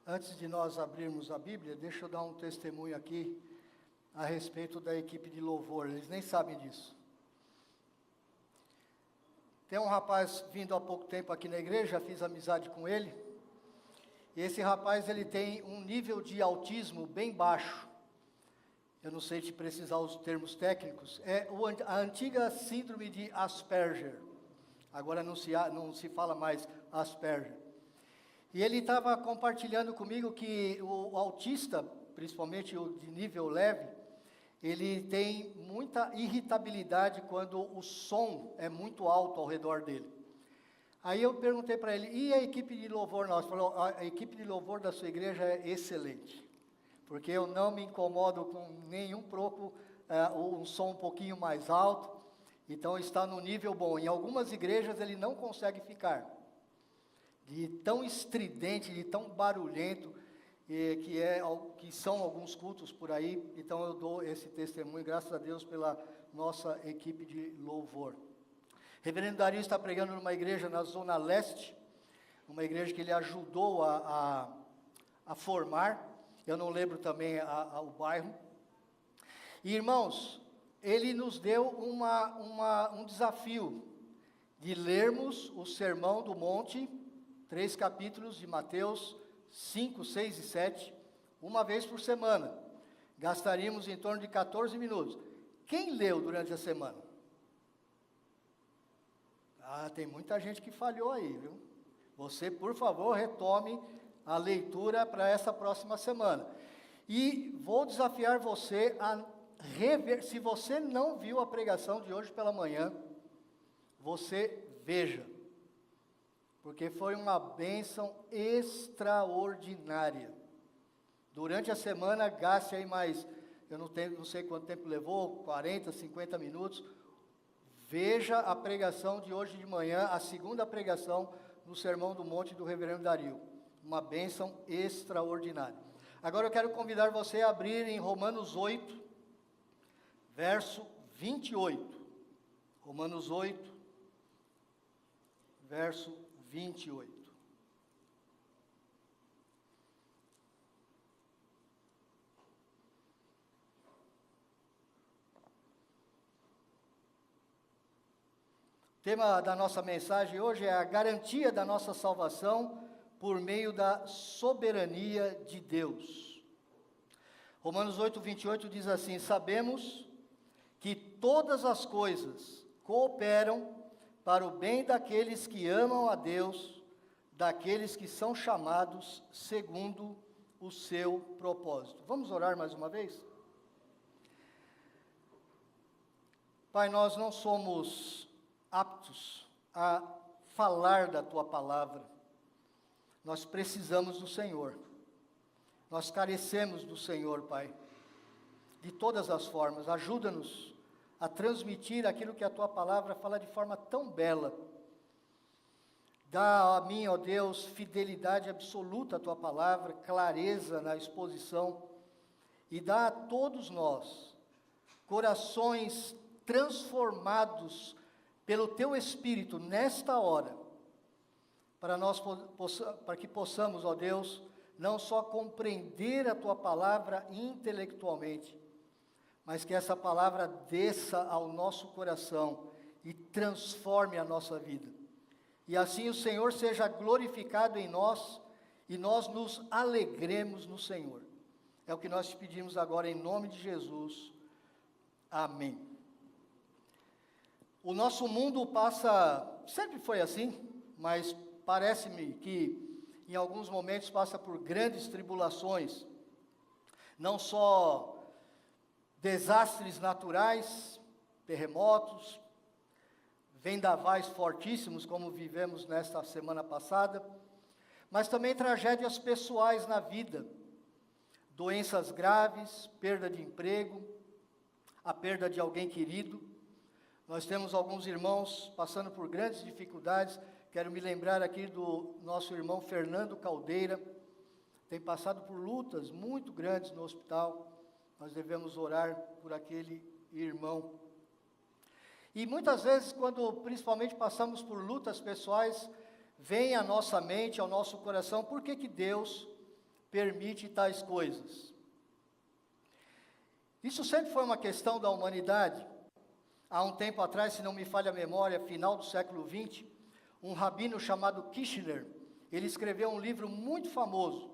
Antes de nós abrirmos a Bíblia, deixa eu dar um testemunho aqui a respeito da equipe de louvor. Eles nem sabem disso. Tem um rapaz vindo há pouco tempo aqui na igreja, já fiz amizade com ele. E esse rapaz, ele tem um nível de autismo bem baixo. Eu não sei te precisar os termos técnicos. É a antiga síndrome de Asperger. Agora não se fala mais Asperger. E ele estava compartilhando comigo que o autista, principalmente o de nível leve, ele tem muita irritabilidade quando o som é muito alto ao redor dele. Aí eu perguntei para ele, e a equipe de louvor nossa? Ele falou, a equipe de louvor da sua igreja é excelente, porque eu não me incomodo com nenhum pouco, um som um pouquinho mais alto, então está no nível bom. Em algumas igrejas ele não consegue ficar, de tão estridente, de tão barulhento, que são alguns cultos por aí. Então eu dou esse testemunho, graças a Deus, pela nossa equipe de louvor. Reverendo Dario está pregando numa igreja na Zona Leste, uma igreja que ele ajudou a formar, eu não lembro também o bairro. E irmãos, ele nos deu um desafio de lermos o Sermão do Monte, 3 capítulos de Mateus 5, 6 e 7, uma vez por semana. Gastaríamos em torno de 14 minutos. Quem leu durante a semana? Tem muita gente que falhou aí, viu? Você, por favor, retome a leitura para essa próxima semana. E vou desafiar você a rever. Se você não viu a pregação de hoje pela manhã, você veja. Porque foi uma bênção extraordinária. Durante a semana, gaste aí mais, eu não sei quanto tempo levou, 40, 50 minutos. Veja a pregação de hoje de manhã, a segunda pregação no Sermão do Monte do Reverendo Dario. Uma bênção extraordinária. Agora eu quero convidar você a abrir em Romanos 8, verso 28. Romanos 8, verso 28. O tema da nossa mensagem hoje é a garantia da nossa salvação por meio da soberania de Deus. Romanos 8, 28 diz assim: sabemos que todas as coisas cooperam para o bem daqueles que amam a Deus, daqueles que são chamados segundo o seu propósito. Vamos orar mais uma vez? Pai, nós não somos aptos a falar da Tua palavra. Nós precisamos do Senhor. Nós carecemos do Senhor, Pai, de todas as formas. Ajuda-nos a transmitir aquilo que a Tua palavra fala de forma tão bela. Dá a mim, ó Deus, fidelidade absoluta à Tua palavra, clareza na exposição, e dá a todos nós corações transformados pelo Teu Espírito nesta hora, para que possamos, ó Deus, não só compreender a Tua palavra intelectualmente, mas que essa palavra desça ao nosso coração e transforme a nossa vida. E assim o Senhor seja glorificado em nós e nós nos alegremos no Senhor. É o que nós te pedimos agora em nome de Jesus. Amém. O nosso mundo sempre foi assim, mas parece-me que em alguns momentos passa por grandes tribulações, não só desastres naturais, terremotos, vendavais fortíssimos, como vivemos nesta semana passada, mas também tragédias pessoais na vida, doenças graves, perda de emprego, a perda de alguém querido. Nós temos alguns irmãos passando por grandes dificuldades. Quero me lembrar aqui do nosso irmão Fernando Caldeira, tem passado por lutas muito grandes no hospital. Nós devemos orar por aquele irmão. E muitas vezes, quando principalmente passamos por lutas pessoais, vem à nossa mente, ao nosso coração, por que Deus permite tais coisas? Isso sempre foi uma questão da humanidade. Há um tempo atrás, se não me falha a memória, final do século XX, um rabino chamado Kirchner, ele escreveu um livro muito famoso,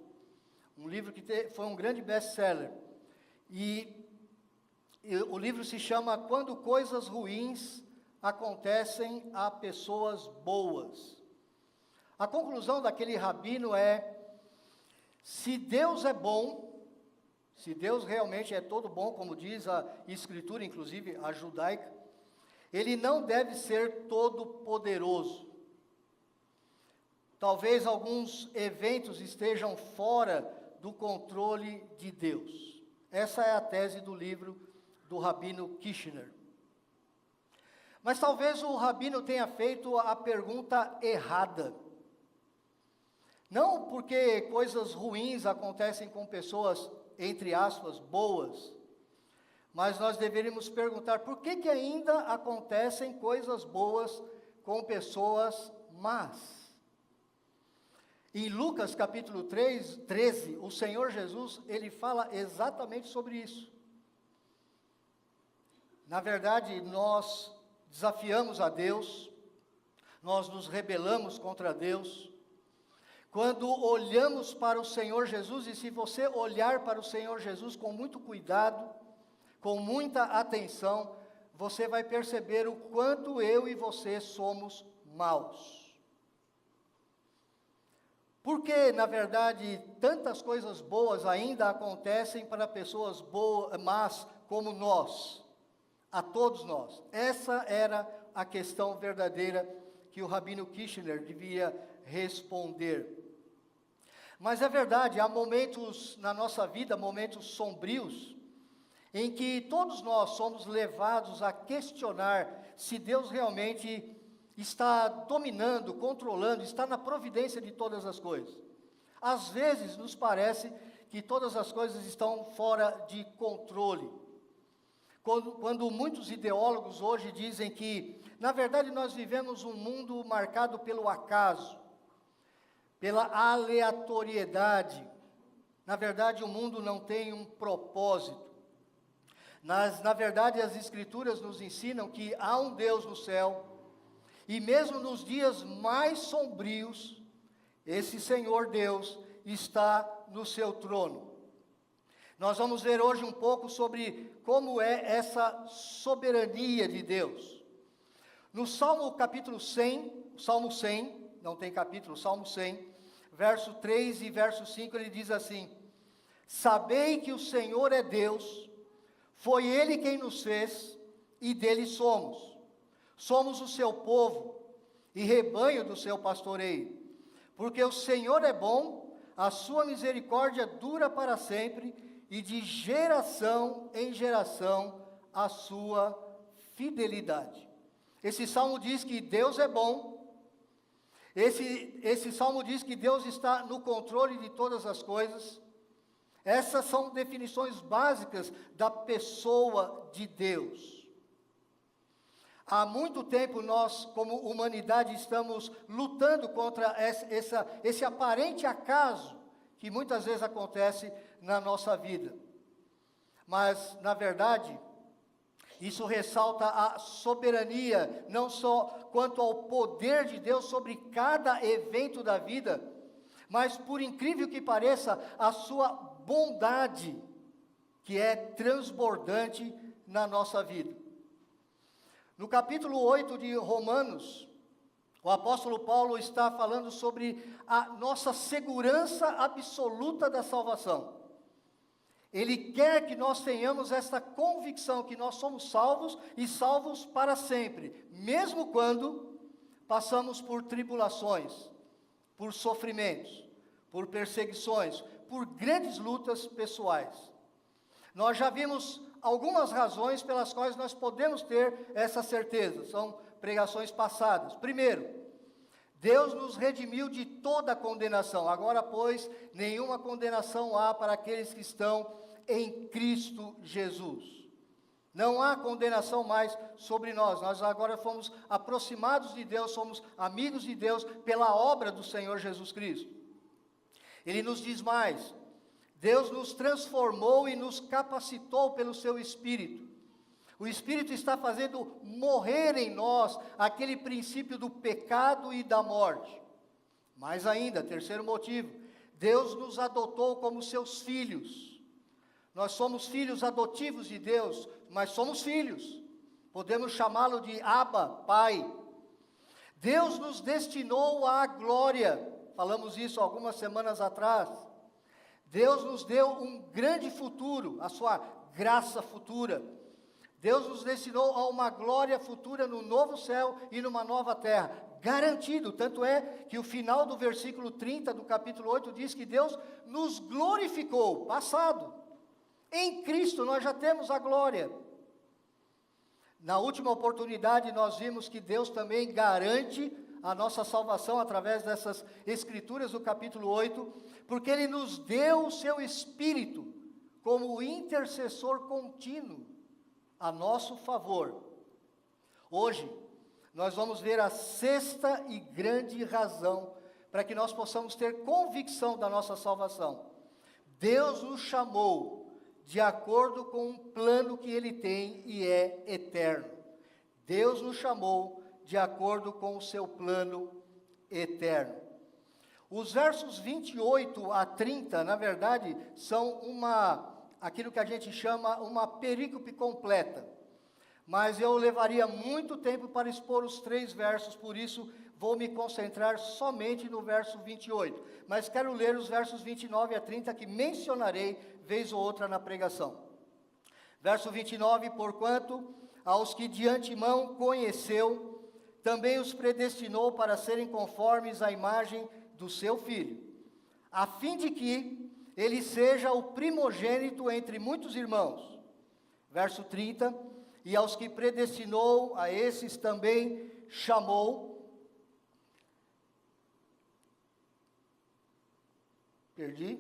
um livro que foi um grande best-seller, e o livro se chama Quando Coisas Ruins Acontecem a Pessoas Boas. A conclusão daquele rabino é: se Deus é bom, se Deus realmente é todo bom, como diz a Escritura, inclusive a judaica, Ele não deve ser todo poderoso. Talvez alguns eventos estejam fora do controle de Deus. Essa é a tese do livro do rabino Kirchner. Mas talvez o rabino tenha feito a pergunta errada. Não porque coisas ruins acontecem com pessoas, entre aspas, boas, mas nós deveríamos perguntar por que ainda acontecem coisas boas com pessoas más. Em Lucas capítulo 13, o Senhor Jesus, ele fala exatamente sobre isso. Na verdade, nós desafiamos a Deus, nós nos rebelamos contra Deus, quando olhamos para o Senhor Jesus, e se você olhar para o Senhor Jesus com muito cuidado, com muita atenção, você vai perceber o quanto eu e você somos maus. Porque, na verdade, tantas coisas boas ainda acontecem para pessoas boas, más como nós, a todos nós. Essa era a questão verdadeira que o rabino Kirchner devia responder. Mas é verdade, há momentos na nossa vida, momentos sombrios, em que todos nós somos levados a questionar se Deus realmente está dominando, controlando, está na providência de todas as coisas. Às vezes nos parece que todas as coisas estão fora de controle. Quando muitos ideólogos hoje dizem que, na verdade, nós vivemos um mundo marcado pelo acaso, pela aleatoriedade. Na verdade, o mundo não tem um propósito. Na verdade, as Escrituras nos ensinam que há um Deus no céu, e mesmo nos dias mais sombrios, esse Senhor Deus está no seu trono. Nós vamos ver hoje um pouco sobre como é essa soberania de Deus. No Salmo capítulo 100, Salmo 100, não tem capítulo, Salmo 100, verso 3 e verso 5, ele diz assim: sabei que o Senhor é Deus, foi Ele quem nos fez, e dele somos. Somos o seu povo, e rebanho do seu pastoreio. Porque o Senhor é bom, a sua misericórdia dura para sempre, e de geração em geração a sua fidelidade. Esse salmo diz que Deus é bom. Esse salmo diz que Deus está no controle de todas as coisas. Essas são definições básicas da pessoa de Deus. Há muito tempo nós, como humanidade, estamos lutando contra esse aparente acaso que muitas vezes acontece na nossa vida. Mas, na verdade, isso ressalta a soberania, não só quanto ao poder de Deus sobre cada evento da vida, mas, por incrível que pareça, a sua bondade, que é transbordante na nossa vida. No capítulo 8 de Romanos, o apóstolo Paulo está falando sobre a nossa segurança absoluta da salvação. Ele quer que nós tenhamos essa convicção que nós somos salvos e salvos para sempre, mesmo quando passamos por tribulações, por sofrimentos, por perseguições, por grandes lutas pessoais. Nós já vimos algumas razões pelas quais nós podemos ter essa certeza, são pregações passadas. Primeiro, Deus nos redimiu de toda condenação. Agora, pois, nenhuma condenação há para aqueles que estão em Cristo Jesus. Não há condenação mais sobre nós. Nós agora fomos aproximados de Deus, somos amigos de Deus pela obra do Senhor Jesus Cristo. Ele nos diz mais: Deus nos transformou e nos capacitou pelo seu Espírito. O Espírito está fazendo morrer em nós aquele princípio do pecado e da morte. Mais ainda, terceiro motivo, Deus nos adotou como seus filhos. Nós somos filhos adotivos de Deus, mas somos filhos. Podemos chamá-lo de Abba, Pai. Deus nos destinou à glória. Falamos isso algumas semanas atrás. Deus nos deu um grande futuro, a sua graça futura. Deus nos destinou a uma glória futura no novo céu e numa nova terra, garantido. Tanto é que o final do versículo 30 do capítulo 8 diz que Deus nos glorificou, passado. Em Cristo nós já temos a glória. Na última oportunidade nós vimos que Deus também garante a nossa salvação através dessas escrituras do capítulo 8, porque Ele nos deu o seu Espírito como intercessor contínuo a nosso favor. Hoje, nós vamos ver a sexta e grande razão para que nós possamos ter convicção da nossa salvação. Deus nos chamou de acordo com um plano que Ele tem e é eterno. Deus nos chamou de acordo com o seu plano eterno. Os versos 28 a 30, na verdade, são aquilo que a gente chama uma perícope completa. Mas eu levaria muito tempo para expor os 3 versos, por isso vou me concentrar somente no verso 28. Mas quero ler os versos 29 a 30, que mencionarei vez ou outra na pregação. Verso 29, porquanto aos que de antemão conheceu, também os predestinou para serem conformes à imagem do seu Filho, a fim de que ele seja o primogênito entre muitos irmãos. Verso 30, e aos que predestinou, a esses também chamou.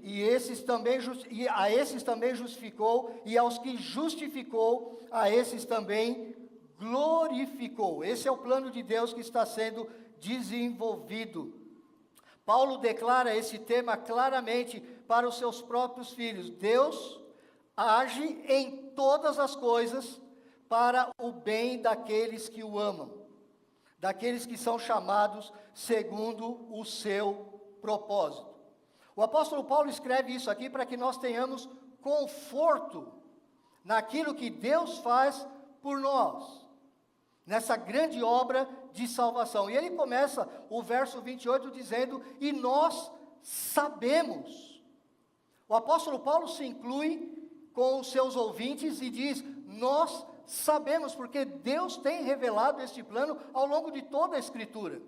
E a esses também justificou, e aos que justificou, a esses também glorificou. Esse é o plano de Deus que está sendo desenvolvido. Paulo declara esse tema claramente para os seus próprios filhos. Deus age em todas as coisas para o bem daqueles que o amam, daqueles que são chamados segundo o seu propósito. O apóstolo Paulo escreve isso aqui para que nós tenhamos conforto naquilo que Deus faz por nós, nessa grande obra de salvação. E ele começa o verso 28 dizendo, e nós sabemos. O apóstolo Paulo se inclui com os seus ouvintes e diz, nós sabemos, porque Deus tem revelado este plano ao longo de toda a Escritura.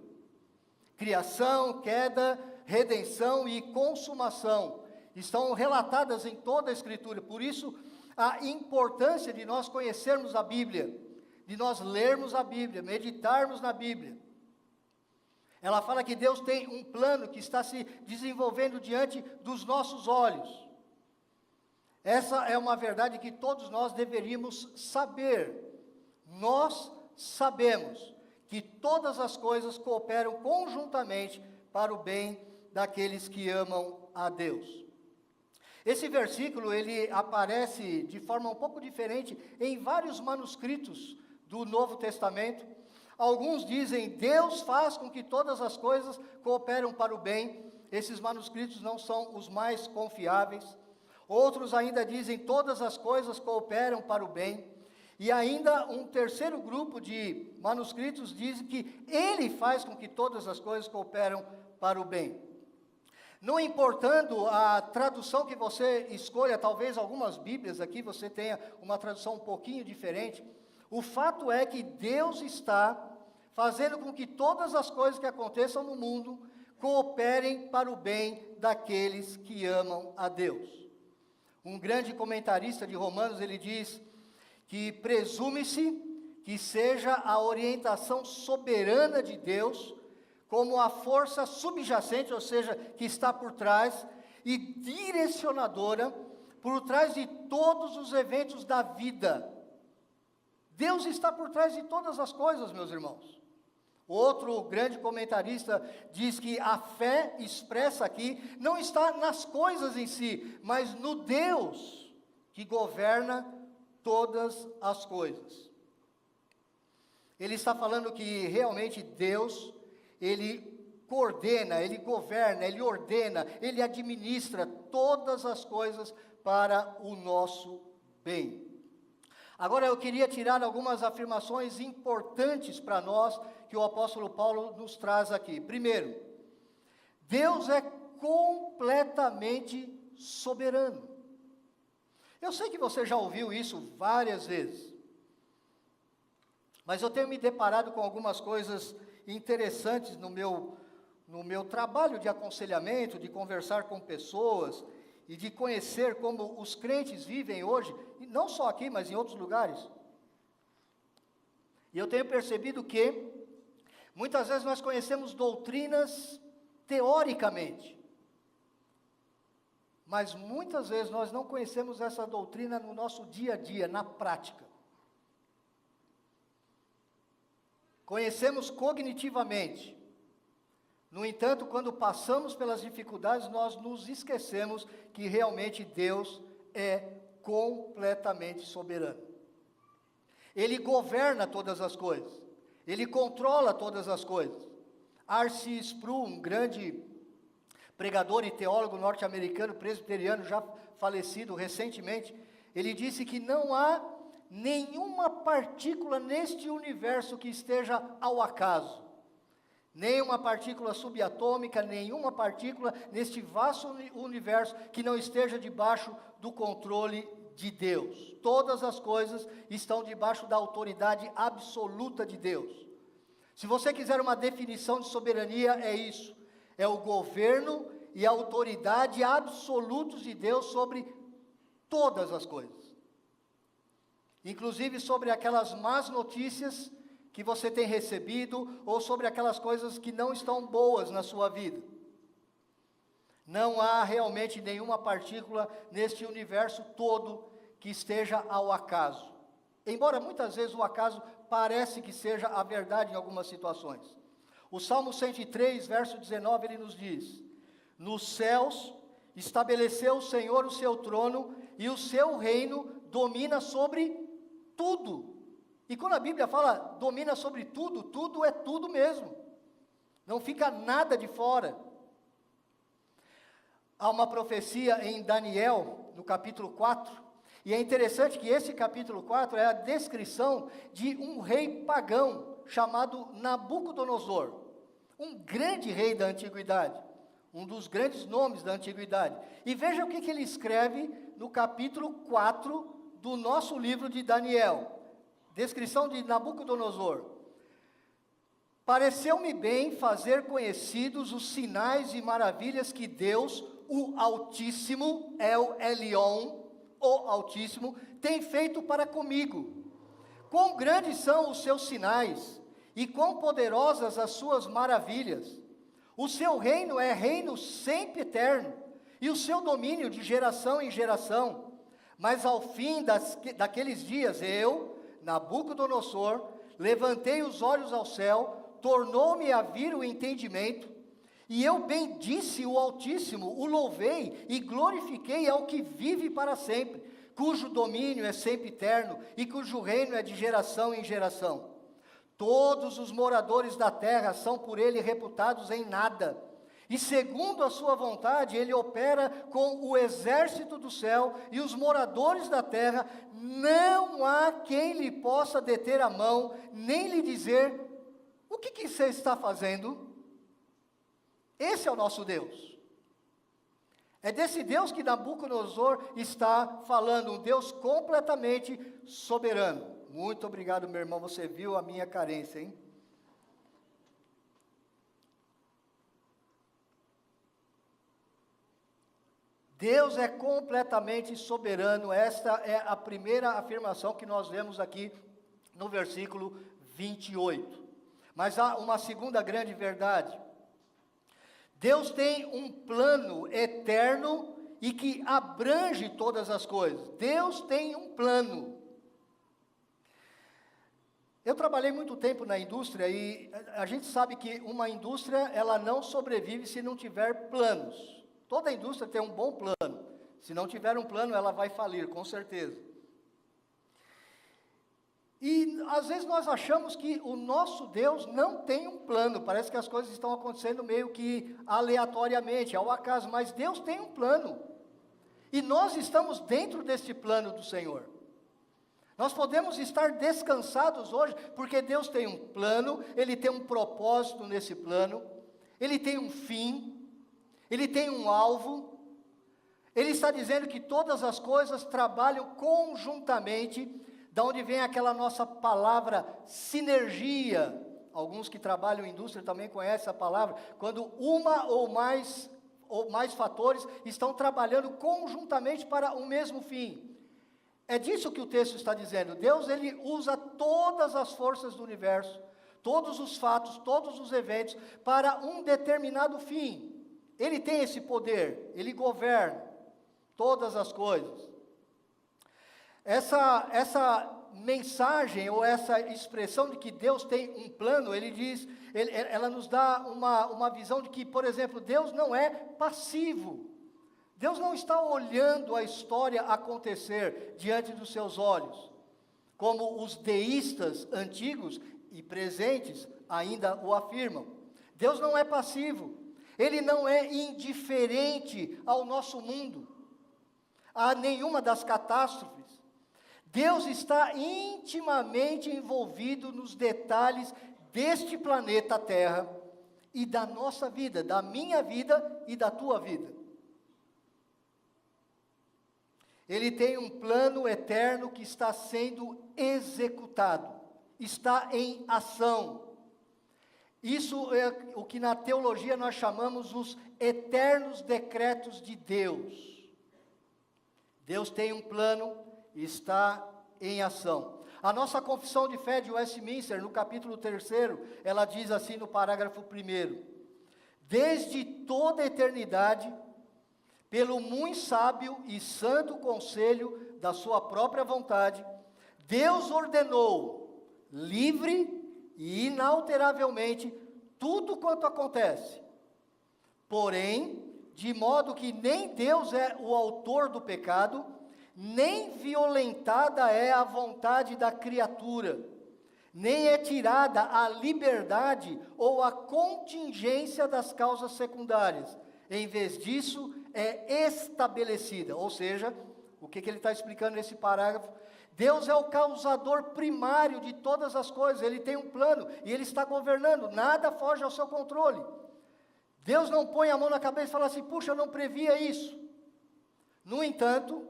Criação, queda, redenção e consumação estão relatadas em toda a Escritura. Por isso, a importância de nós conhecermos a Bíblia, de nós lermos a Bíblia, meditarmos na Bíblia. Ela fala que Deus tem um plano que está se desenvolvendo diante dos nossos olhos. Essa é uma verdade que todos nós deveríamos saber. Nós sabemos que todas as coisas cooperam conjuntamente para o bem daqueles que amam a Deus. Esse versículo, ele aparece de forma um pouco diferente em vários manuscritos do Novo Testamento. Alguns dizem, Deus faz com que todas as coisas cooperam para o bem. Esses manuscritos não são os mais confiáveis. Outros ainda dizem, todas as coisas cooperam para o bem. E ainda um terceiro grupo de manuscritos diz que Ele faz com que todas as coisas cooperam para o bem. Não importando a tradução que você escolha, talvez algumas Bíblias aqui você tenha uma tradução um pouquinho diferente, o fato é que Deus está fazendo com que todas as coisas que aconteçam no mundo cooperem para o bem daqueles que amam a Deus. Um grande comentarista de Romanos, ele diz que presume-se que seja a orientação soberana de Deus como a força subjacente, ou seja, que está por trás e direcionadora por trás de todos os eventos da vida. Deus está por trás de todas as coisas, meus irmãos. Outro grande comentarista diz que a fé expressa aqui não está nas coisas em si, mas no Deus que governa todas as coisas. Ele está falando que realmente Deus, Ele coordena, Ele governa, Ele ordena, Ele administra todas as coisas para o nosso bem. Agora eu queria tirar algumas afirmações importantes para nós, que o apóstolo Paulo nos traz aqui. Primeiro, Deus é completamente soberano. Eu sei que você já ouviu isso várias vezes, mas eu tenho me deparado com algumas coisas interessantes no meu trabalho de aconselhamento, de conversar com pessoas e de conhecer como os crentes vivem hoje, e não só aqui, mas em outros lugares. E eu tenho percebido que muitas vezes nós conhecemos doutrinas teoricamente, mas muitas vezes nós não conhecemos essa doutrina no nosso dia a dia, na prática. Conhecemos cognitivamente. No entanto, quando passamos pelas dificuldades, nós nos esquecemos que realmente Deus é completamente soberano. Ele governa todas as coisas. Ele controla todas as coisas. R.C. Sproul, um grande pregador e teólogo norte-americano, presbiteriano, já falecido recentemente, ele disse que não há nenhuma partícula neste universo que esteja ao acaso. Nenhuma partícula subatômica, nenhuma partícula neste vasto universo que não esteja debaixo do controle de Deus. Todas as coisas estão debaixo da autoridade absoluta de Deus. Se você quiser uma definição de soberania, é isso. É o governo e a autoridade absolutos de Deus sobre todas as coisas. Inclusive sobre aquelas más notícias que você tem recebido, ou sobre aquelas coisas que não estão boas na sua vida. Não há realmente nenhuma partícula neste universo todo que esteja ao acaso. Embora muitas vezes o acaso parece que seja a verdade em algumas situações. O Salmo 103, verso 19, ele nos diz: nos céus estabeleceu o Senhor o seu trono, e o seu reino domina sobre tudo. E quando a Bíblia fala domina sobre tudo, tudo é tudo mesmo. Não fica nada de fora. Há uma profecia em Daniel, no capítulo 4, e é interessante que esse capítulo 4 é a descrição de um rei pagão, chamado Nabucodonosor, um grande rei da antiguidade, um dos grandes nomes da antiguidade. E veja o que ele escreve no capítulo 4 do nosso livro de Daniel. Descrição de Nabucodonosor. Pareceu-me bem fazer conhecidos os sinais e maravilhas que Deus, o Altíssimo, El Elyon, o Altíssimo, tem feito para comigo. Quão grandes são os seus sinais, e quão poderosas as suas maravilhas. O seu reino é reino sempre eterno, e o seu domínio de geração em geração. Mas ao fim daqueles dias, eu, Nabucodonosor, levantei os olhos ao céu, tornou-me a vir o entendimento, e eu bendisse o Altíssimo, o louvei e glorifiquei ao que vive para sempre, cujo domínio é sempre eterno e cujo reino é de geração em geração. Todos os moradores da terra são por ele reputados em nada, e segundo a sua vontade, ele opera com o exército do céu e os moradores da terra. Não há quem lhe possa deter a mão, nem lhe dizer: o que você está fazendo? Esse é o nosso Deus. É desse Deus que Nabucodonosor está falando, um Deus completamente soberano. Muito obrigado, meu irmão, você viu a minha carência, hein? Deus é completamente soberano. Esta é a primeira afirmação que nós vemos aqui no versículo 28. Mas há uma segunda grande verdade. Deus tem um plano eterno e que abrange todas as coisas. Deus tem um plano. Eu trabalhei muito tempo na indústria e a gente sabe que uma indústria, ela não sobrevive se não tiver planos. Toda indústria tem um bom plano. Se não tiver um plano, ela vai falir, com certeza. E às vezes nós achamos que o nosso Deus não tem um plano. Parece que as coisas estão acontecendo meio que aleatoriamente, ao acaso. Mas Deus tem um plano. E nós estamos dentro deste plano do Senhor. Nós podemos estar descansados hoje, porque Deus tem um plano, Ele tem um propósito nesse plano, Ele tem um fim, Ele tem um alvo. Ele está dizendo que todas as coisas trabalham conjuntamente, da onde vem aquela nossa palavra sinergia. Alguns que trabalham em indústria também conhecem a palavra, quando uma ou mais fatores estão trabalhando conjuntamente para o mesmo fim. É disso que o texto está dizendo. Deus, Ele usa todas as forças do universo, todos os fatos, todos os eventos, para um determinado fim. Ele tem esse poder, Ele governa todas as coisas. Essa mensagem, ou essa expressão de que Deus tem um plano, ela nos dá uma visão de que, por exemplo, Deus não é passivo. Deus não está olhando a história acontecer diante dos seus olhos, como os deístas antigos e presentes ainda o afirmam. Deus não é passivo, Ele não é indiferente ao nosso mundo, a nenhuma das catástrofes. Deus está intimamente envolvido nos detalhes deste planeta Terra e da nossa vida, da minha vida e da tua vida. Ele tem um plano eterno que está sendo executado, está em ação. Isso é o que na teologia nós chamamos os eternos decretos de Deus. Deus tem um plano e está em ação. A nossa confissão de fé de Westminster, no capítulo 3, ela diz assim no parágrafo 1: desde toda a eternidade, pelo muito sábio e santo conselho da sua própria vontade, Deus ordenou, livre e inalteravelmente, tudo quanto acontece. Porém, de modo que nem Deus é o autor do pecado, nem violentada é a vontade da criatura, nem é tirada a liberdade ou a contingência das causas secundárias. Em vez disso, é estabelecida. Ou seja, o que ele está explicando nesse parágrafo? Deus é o causador primário de todas as coisas. Ele tem um plano e Ele está governando. Nada foge ao seu controle. Deus não põe a mão na cabeça e fala assim: puxa, eu não previa isso. No entanto,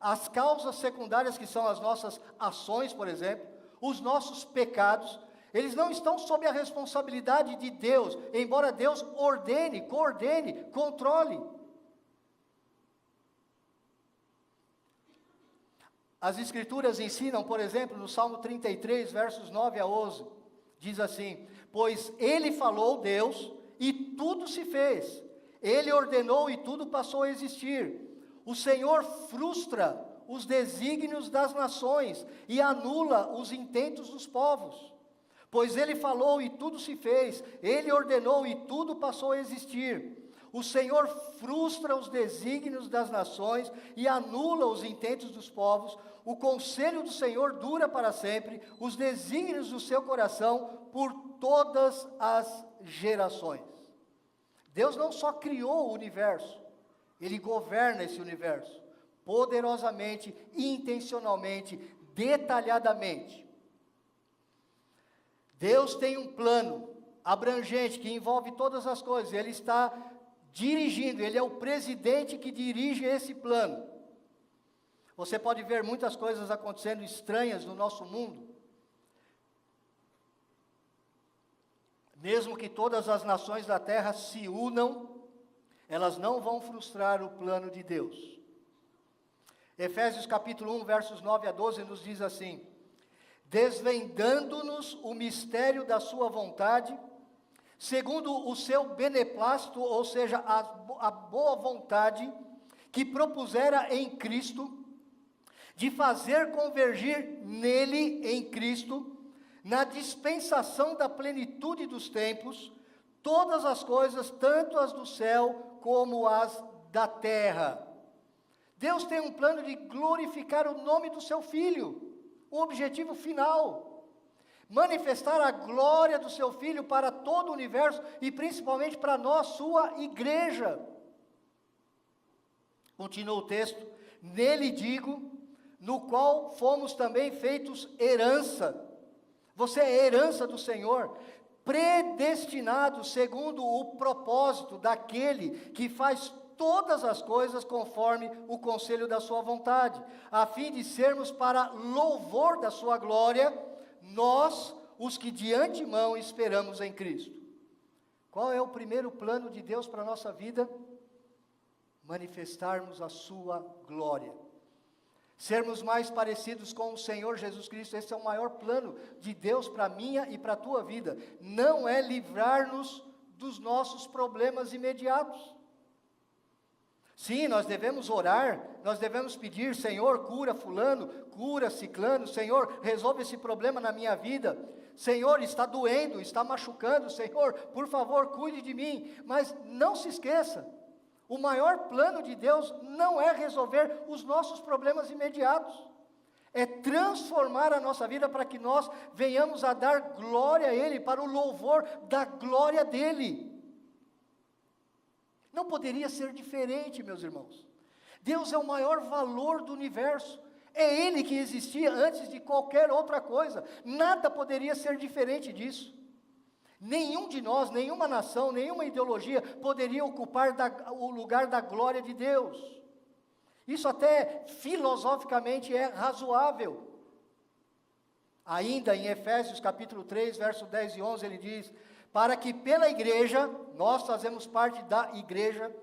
as causas secundárias, que são as nossas ações, por exemplo, os nossos pecados, eles não estão sob a responsabilidade de Deus, embora Deus ordene, coordene, controle. As Escrituras ensinam, por exemplo, no Salmo 33, versos 9 a 11, diz assim: pois Ele falou, Deus, e tudo se fez. Ele ordenou e tudo passou a existir. O Senhor frustra os desígnios das nações e anula os intentos dos povos. Pois Ele falou e tudo se fez, Ele ordenou e tudo passou a existir. O Senhor frustra os desígnios das nações e anula os intentos dos povos. O conselho do Senhor dura para sempre, os desígnios do seu coração por todas as gerações. Deus não só criou o universo, Ele governa esse universo, poderosamente, intencionalmente, detalhadamente. Deus tem um plano abrangente que envolve todas as coisas. Ele está dirigindo, Ele é o presidente que dirige esse plano. Você pode ver muitas coisas acontecendo estranhas no nosso mundo. Mesmo que todas as nações da terra se unam, elas não vão frustrar o plano de Deus. Efésios capítulo 1, versos 9 a 12 nos diz assim: desvendando-nos o mistério da sua vontade, segundo o seu beneplácito, ou seja, a boa vontade, que propusera em Cristo, de fazer convergir nele, em Cristo, na dispensação da plenitude dos tempos, todas as coisas, tanto as do céu como as da terra. Deus tem um plano de glorificar o nome do seu Filho, o objetivo final. Manifestar a glória do seu Filho para todo o universo e principalmente para nós, sua igreja. Continua o texto: nele digo, no qual fomos também feitos herança. Você é herança do Senhor, predestinado segundo o propósito daquele que faz todas as coisas conforme o conselho da sua vontade, a fim de sermos para louvor da sua glória, nós, os que de antemão esperamos em Cristo. Qual é o primeiro plano de Deus para a nossa vida? Manifestarmos a sua glória. Sermos mais parecidos com o Senhor Jesus Cristo. Esse é o maior plano de Deus para a minha e para a tua vida. Não é livrar-nos dos nossos problemas imediatos. Sim, nós devemos orar, nós devemos pedir: Senhor, cura fulano, cura ciclano, Senhor, resolve esse problema na minha vida. Senhor, está doendo, está machucando, Senhor, por favor, cuide de mim. Mas não se esqueça, o maior plano de Deus não é resolver os nossos problemas imediatos. É transformar a nossa vida para que nós venhamos a dar glória a Ele, para o louvor da glória dEle. Não poderia ser diferente, meus irmãos. Deus é o maior valor do universo. É Ele que existia antes de qualquer outra coisa. Nada poderia ser diferente disso. Nenhum de nós, nenhuma nação, nenhuma ideologia poderia ocupar o lugar da glória de Deus. Isso até filosoficamente é razoável. Ainda em Efésios capítulo 3, verso 10 e 11, ele diz: para que pela igreja, nós fazemos parte da igreja,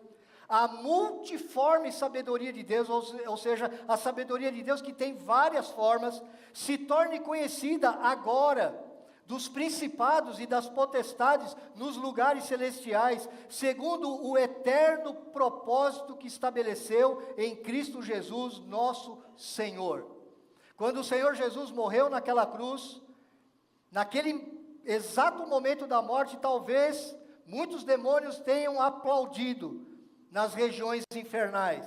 a multiforme sabedoria de Deus, ou seja, a sabedoria de Deus que tem várias formas, se torne conhecida agora dos principados e das potestades nos lugares celestiais, segundo o eterno propósito que estabeleceu em Cristo Jesus, nosso Senhor. Quando o Senhor Jesus morreu naquela cruz, naquele exato momento da morte, talvez muitos demônios tenham aplaudido nas regiões infernais.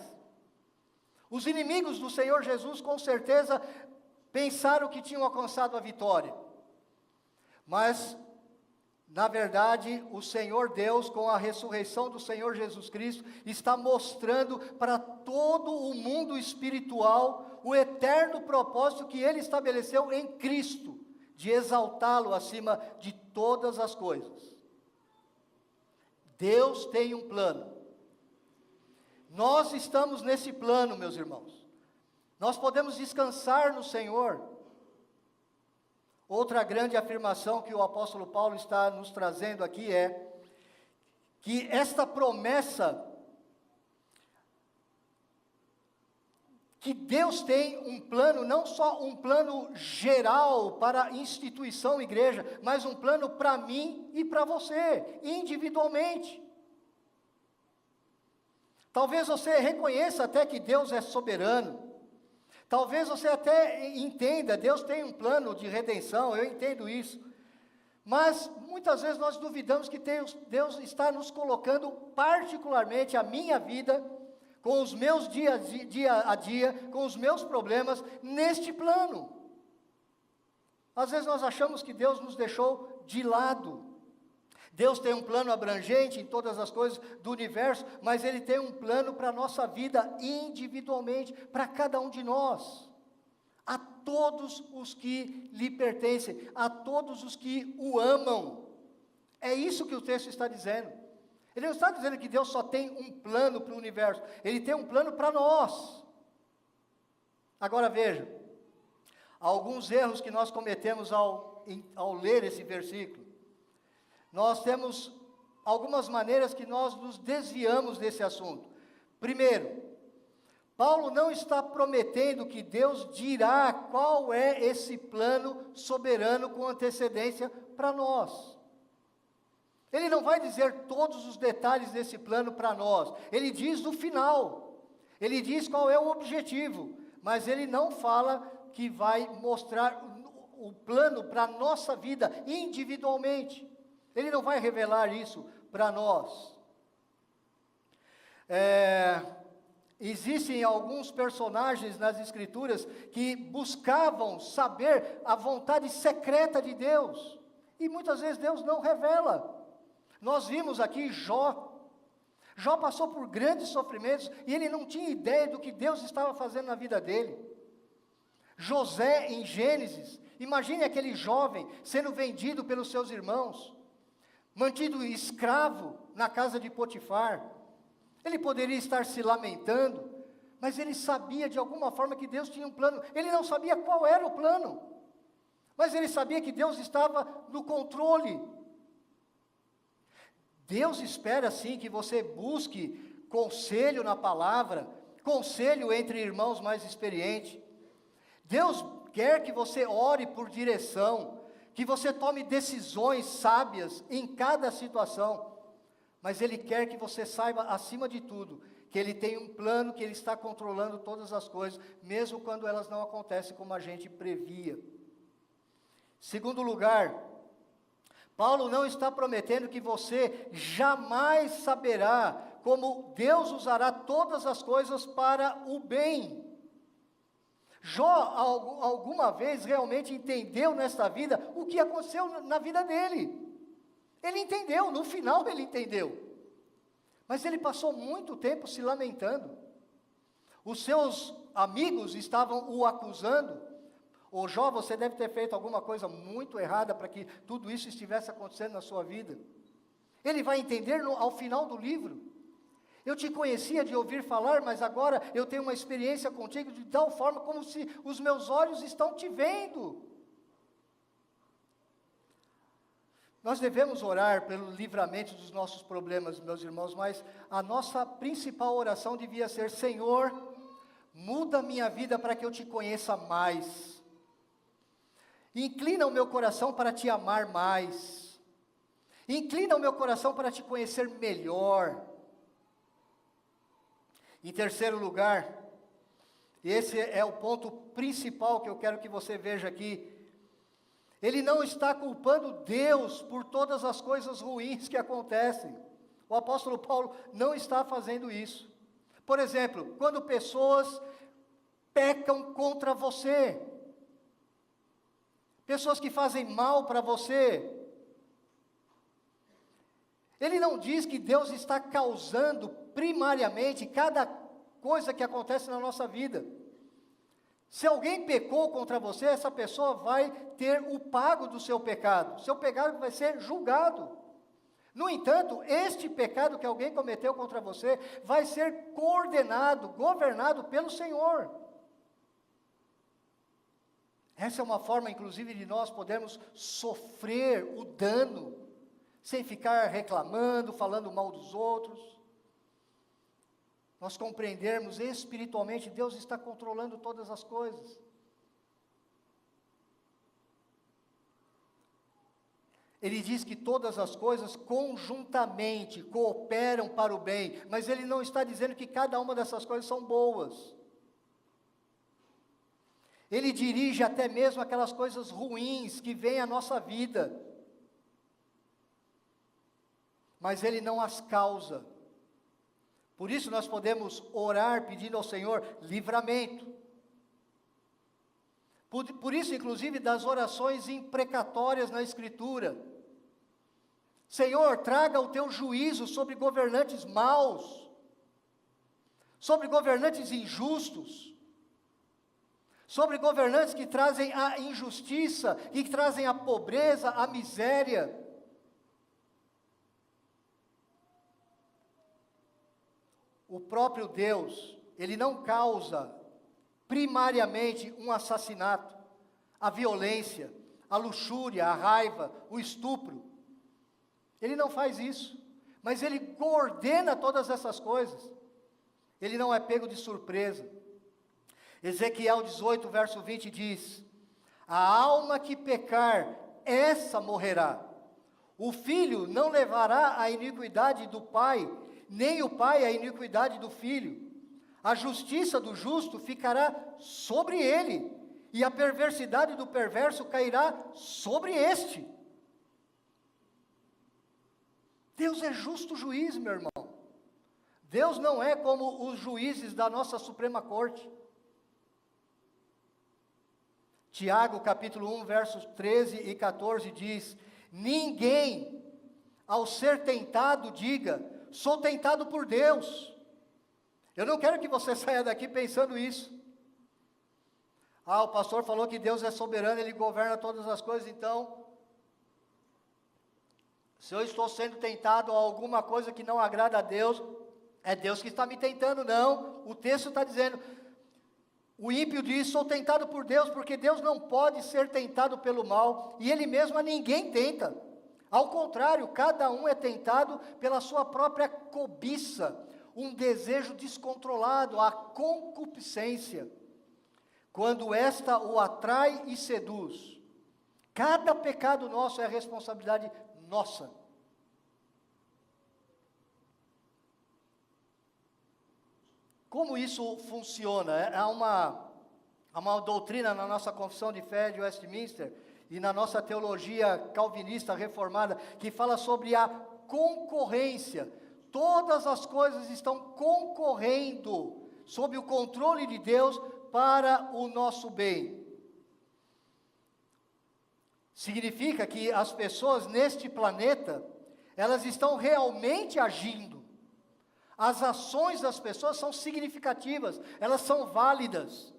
Os inimigos do Senhor Jesus, com certeza, pensaram que tinham alcançado a vitória. Mas, na verdade, o Senhor Deus, com a ressurreição do Senhor Jesus Cristo, está mostrando para todo o mundo espiritual o eterno propósito que Ele estabeleceu em Cristo, de exaltá-lo acima de todas as coisas. Deus tem um plano. Nós estamos nesse plano, meus irmãos. Nós podemos descansar no Senhor. Outra grande afirmação que o apóstolo Paulo está nos trazendo aqui é que esta promessa que Deus tem um plano, não só um plano geral para a instituição igreja, mas um plano para mim e para você, individualmente. Talvez você reconheça até que Deus é soberano. Talvez você até entenda, Deus tem um plano de redenção, eu entendo isso. Mas muitas vezes nós duvidamos que Deus está nos colocando particularmente a minha vida, com os meus dia a dia, com os meus problemas, neste plano. Às vezes nós achamos que Deus nos deixou de lado. Deus tem um plano abrangente em todas as coisas do universo, mas Ele tem um plano para a nossa vida individualmente, para cada um de nós. A todos os que lhe pertencem, a todos os que o amam. É isso que o texto está dizendo. Ele não está dizendo que Deus só tem um plano para o universo, Ele tem um plano para nós. Agora veja, alguns erros que nós cometemos ao ler esse versículo. Nós temos algumas maneiras que nós nos desviamos desse assunto. Primeiro, Paulo não está prometendo que Deus dirá qual é esse plano soberano com antecedência para nós. Ele não vai dizer todos os detalhes desse plano para nós. Ele diz no final. Ele diz qual é o objetivo. Mas ele não fala que vai mostrar o plano para a nossa vida individualmente. Ele não vai revelar isso para nós. Existem alguns personagens nas Escrituras que buscavam saber a vontade secreta de Deus. E muitas vezes Deus não revela. Nós vimos aqui Jó. Jó passou por grandes sofrimentos e ele não tinha ideia do que Deus estava fazendo na vida dele. José, em Gênesis, imagine aquele jovem sendo vendido pelos seus irmãos, mantido escravo na casa de Potifar. Ele poderia estar se lamentando, mas ele sabia de alguma forma que Deus tinha um plano. Ele não sabia qual era o plano, mas ele sabia que Deus estava no controle. Deus espera sim que você busque conselho na palavra, conselho entre irmãos mais experientes. Deus quer que você ore por direção, que você tome decisões sábias em cada situação. Mas Ele quer que você saiba, acima de tudo, que Ele tem um plano, que Ele está controlando todas as coisas, mesmo quando elas não acontecem como a gente previa. Segundo lugar, Paulo não está prometendo que você jamais saberá como Deus usará todas as coisas para o bem. Jó, alguma vez, realmente entendeu nesta vida o que aconteceu na vida dele. Ele entendeu, no final ele entendeu. Mas ele passou muito tempo se lamentando. Os seus amigos estavam o acusando. Ô Jó, você deve ter feito alguma coisa muito errada para que tudo isso estivesse acontecendo na sua vida. Ele vai entender ao final do livro. Eu te conhecia de ouvir falar, mas agora eu tenho uma experiência contigo de tal forma como se os meus olhos estão te vendo. Nós devemos orar pelo livramento dos nossos problemas, meus irmãos, mas a nossa principal oração devia ser: Senhor, muda minha vida para que eu te conheça mais. Inclina o meu coração para te amar mais. Inclina o meu coração para te conhecer melhor. Em terceiro lugar, esse é o ponto principal que eu quero que você veja aqui. Ele não está culpando Deus por todas as coisas ruins que acontecem. O apóstolo Paulo não está fazendo isso. Por exemplo, quando pessoas pecam contra você, pessoas que fazem mal para você, ele não diz que Deus está causando primariamente cada coisa que acontece na nossa vida. Se alguém pecou contra você, essa pessoa vai ter o pago do seu pecado. Seu pecado vai ser julgado. No entanto, este pecado que alguém cometeu contra você vai ser coordenado, governado pelo Senhor. Essa é uma forma, inclusive, de nós podermos sofrer o dano, sem ficar reclamando, falando mal dos outros. Nós compreendermos espiritualmente, Deus está controlando todas as coisas. Ele diz que todas as coisas conjuntamente cooperam para o bem, mas ele não está dizendo que cada uma dessas coisas são boas. Ele dirige até mesmo aquelas coisas ruins que vêm à nossa vida, mas ele não as causa. Por isso nós podemos orar pedindo ao Senhor livramento. Por isso, inclusive, das orações imprecatórias na Escritura. Senhor, traga o teu juízo sobre governantes maus, sobre governantes injustos, sobre governantes que trazem a injustiça, que trazem a pobreza, a miséria. O próprio Deus, Ele não causa primariamente um assassinato, a violência, a luxúria, a raiva, o estupro. Ele não faz isso, mas Ele coordena todas essas coisas. Ele não é pego de surpresa. Ezequiel 18, verso 20 diz: a alma que pecar, essa morrerá. O filho não levará a iniquidade do pai, nem o pai a iniquidade do filho. A justiça do justo ficará sobre ele, e a perversidade do perverso cairá sobre este. Deus é justo juiz, meu irmão. Deus não é como os juízes da nossa Suprema Corte. Tiago, capítulo 1, versos 13 e 14 diz: ninguém, ao ser tentado, diga, sou tentado por Deus. Eu não quero que você saia daqui pensando isso. O pastor falou que Deus é soberano, Ele governa todas as coisas, então, se eu estou sendo tentado a alguma coisa que não agrada a Deus, é Deus que está me tentando. Não, o texto está dizendo, o ímpio diz, sou tentado por Deus, porque Deus não pode ser tentado pelo mal, e Ele mesmo a ninguém tenta. Ao contrário, cada um é tentado pela sua própria cobiça, um desejo descontrolado, a concupiscência, quando esta o atrai e seduz. Cada pecado nosso é responsabilidade nossa. Como isso funciona? Há uma doutrina na nossa confissão de fé de Westminster e na nossa teologia calvinista reformada que fala sobre a concorrência. Todas as coisas estão concorrendo sob o controle de Deus para o nosso bem. Significa que as pessoas neste planeta, elas estão realmente agindo. As ações das pessoas são significativas, elas são válidas.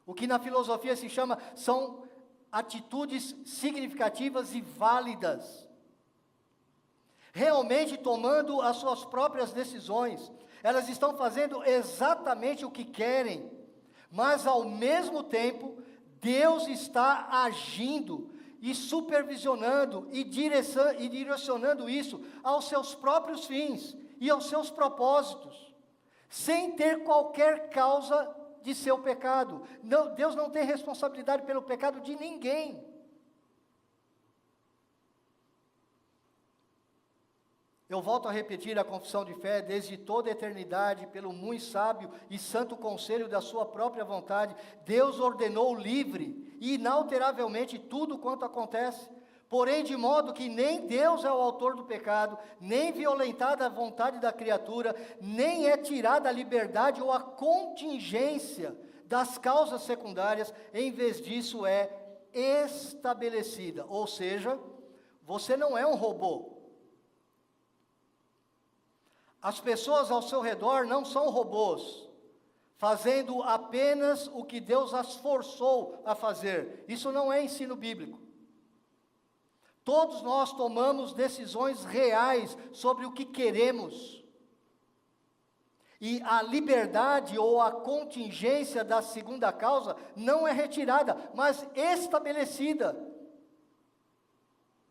O que na filosofia se chama, são atitudes significativas e válidas. Realmente tomando as suas próprias decisões, elas estão fazendo exatamente o que querem, mas ao mesmo tempo, Deus está agindo e supervisionando e direcionando isso aos seus próprios fins e aos seus propósitos, sem ter qualquer causa de seu pecado. Não, Deus não tem responsabilidade pelo pecado de ninguém. Eu volto a repetir a confissão de fé, desde toda a eternidade, pelo muito sábio e santo conselho da sua própria vontade, Deus ordenou livre e inalteravelmente tudo quanto acontece, porém de modo que nem Deus é o autor do pecado, nem violentada a vontade da criatura, nem é tirada a liberdade ou a contingência das causas secundárias, em vez disso é estabelecida. Ou seja, você não é um robô. As pessoas ao seu redor não são robôs, fazendo apenas o que Deus as forçou a fazer. Isso não é ensino bíblico. Todos nós tomamos decisões reais sobre o que queremos. E a liberdade ou a contingência da segunda causa não é retirada, mas estabelecida.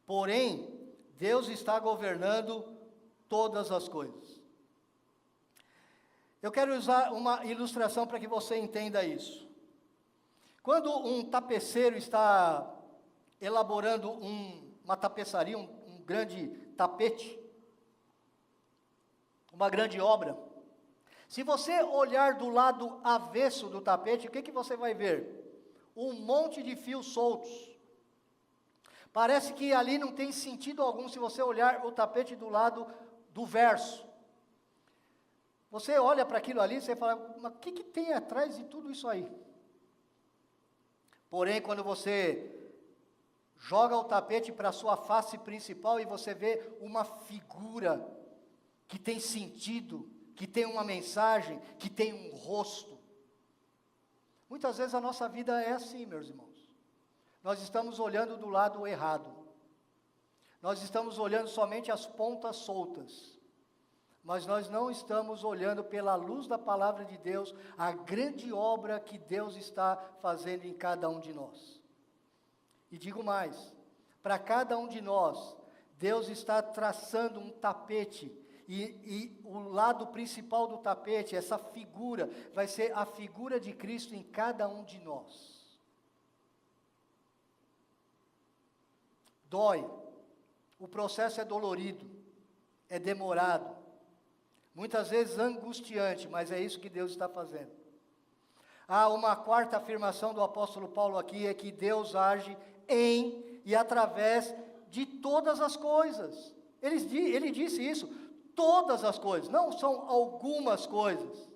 Porém, Deus está governando todas as coisas. Eu quero usar uma ilustração para que você entenda isso. Quando um tapeceiro está elaborando uma tapeçaria, um grande tapete, uma grande obra, se você olhar do lado avesso do tapete, o que você vai ver? Um monte de fios soltos. Parece que ali não tem sentido algum se você olhar o tapete do lado do verso. Você olha para aquilo ali e você fala, mas o que tem atrás de tudo isso aí? Porém, quando você joga o tapete para a sua face principal e você vê uma figura que tem sentido, que tem uma mensagem, que tem um rosto. Muitas vezes a nossa vida é assim, meus irmãos. Nós estamos olhando do lado errado. Nós estamos olhando somente as pontas soltas. Mas nós não estamos olhando pela luz da palavra de Deus, a grande obra que Deus está fazendo em cada um de nós. E digo mais, para cada um de nós, Deus está traçando um tapete, e o lado principal do tapete, essa figura, vai ser a figura de Cristo em cada um de nós. Dói, o processo é dolorido, é demorado, muitas vezes angustiante, mas é isso que Deus está fazendo. Há uma quarta afirmação do apóstolo Paulo aqui, é que Deus age em e através de todas as coisas. Ele disse isso, todas as coisas, não são algumas coisas.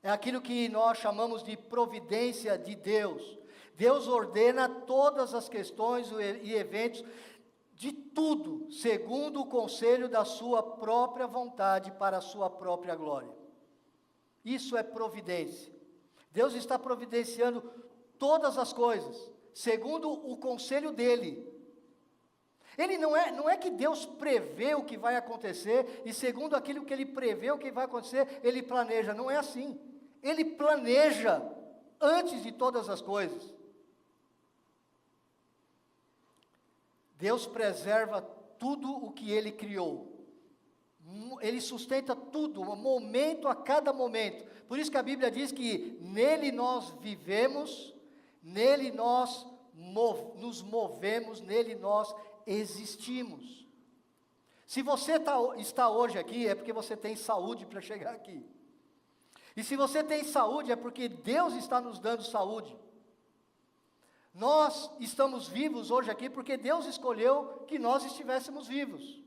É aquilo que nós chamamos de providência de Deus. Deus ordena todas as questões e eventos de tudo, segundo o conselho da sua própria vontade, para a sua própria glória. Isso é providência. Deus está providenciando todas as coisas, segundo o conselho dele. Ele não é que Deus prevê o que vai acontecer, e segundo aquilo que ele prevê o que vai acontecer, ele planeja. Não é assim. Ele planeja antes de todas as coisas. Deus preserva tudo o que ele criou. Ele sustenta tudo, um momento a cada momento. Por isso que a Bíblia diz que nele nós vivemos, nele nós nos movemos, nele nós existimos. Se você está hoje aqui, é porque você tem saúde para chegar aqui. E se você tem saúde, é porque Deus está nos dando saúde. Nós estamos vivos hoje aqui porque Deus escolheu que nós estivéssemos vivos.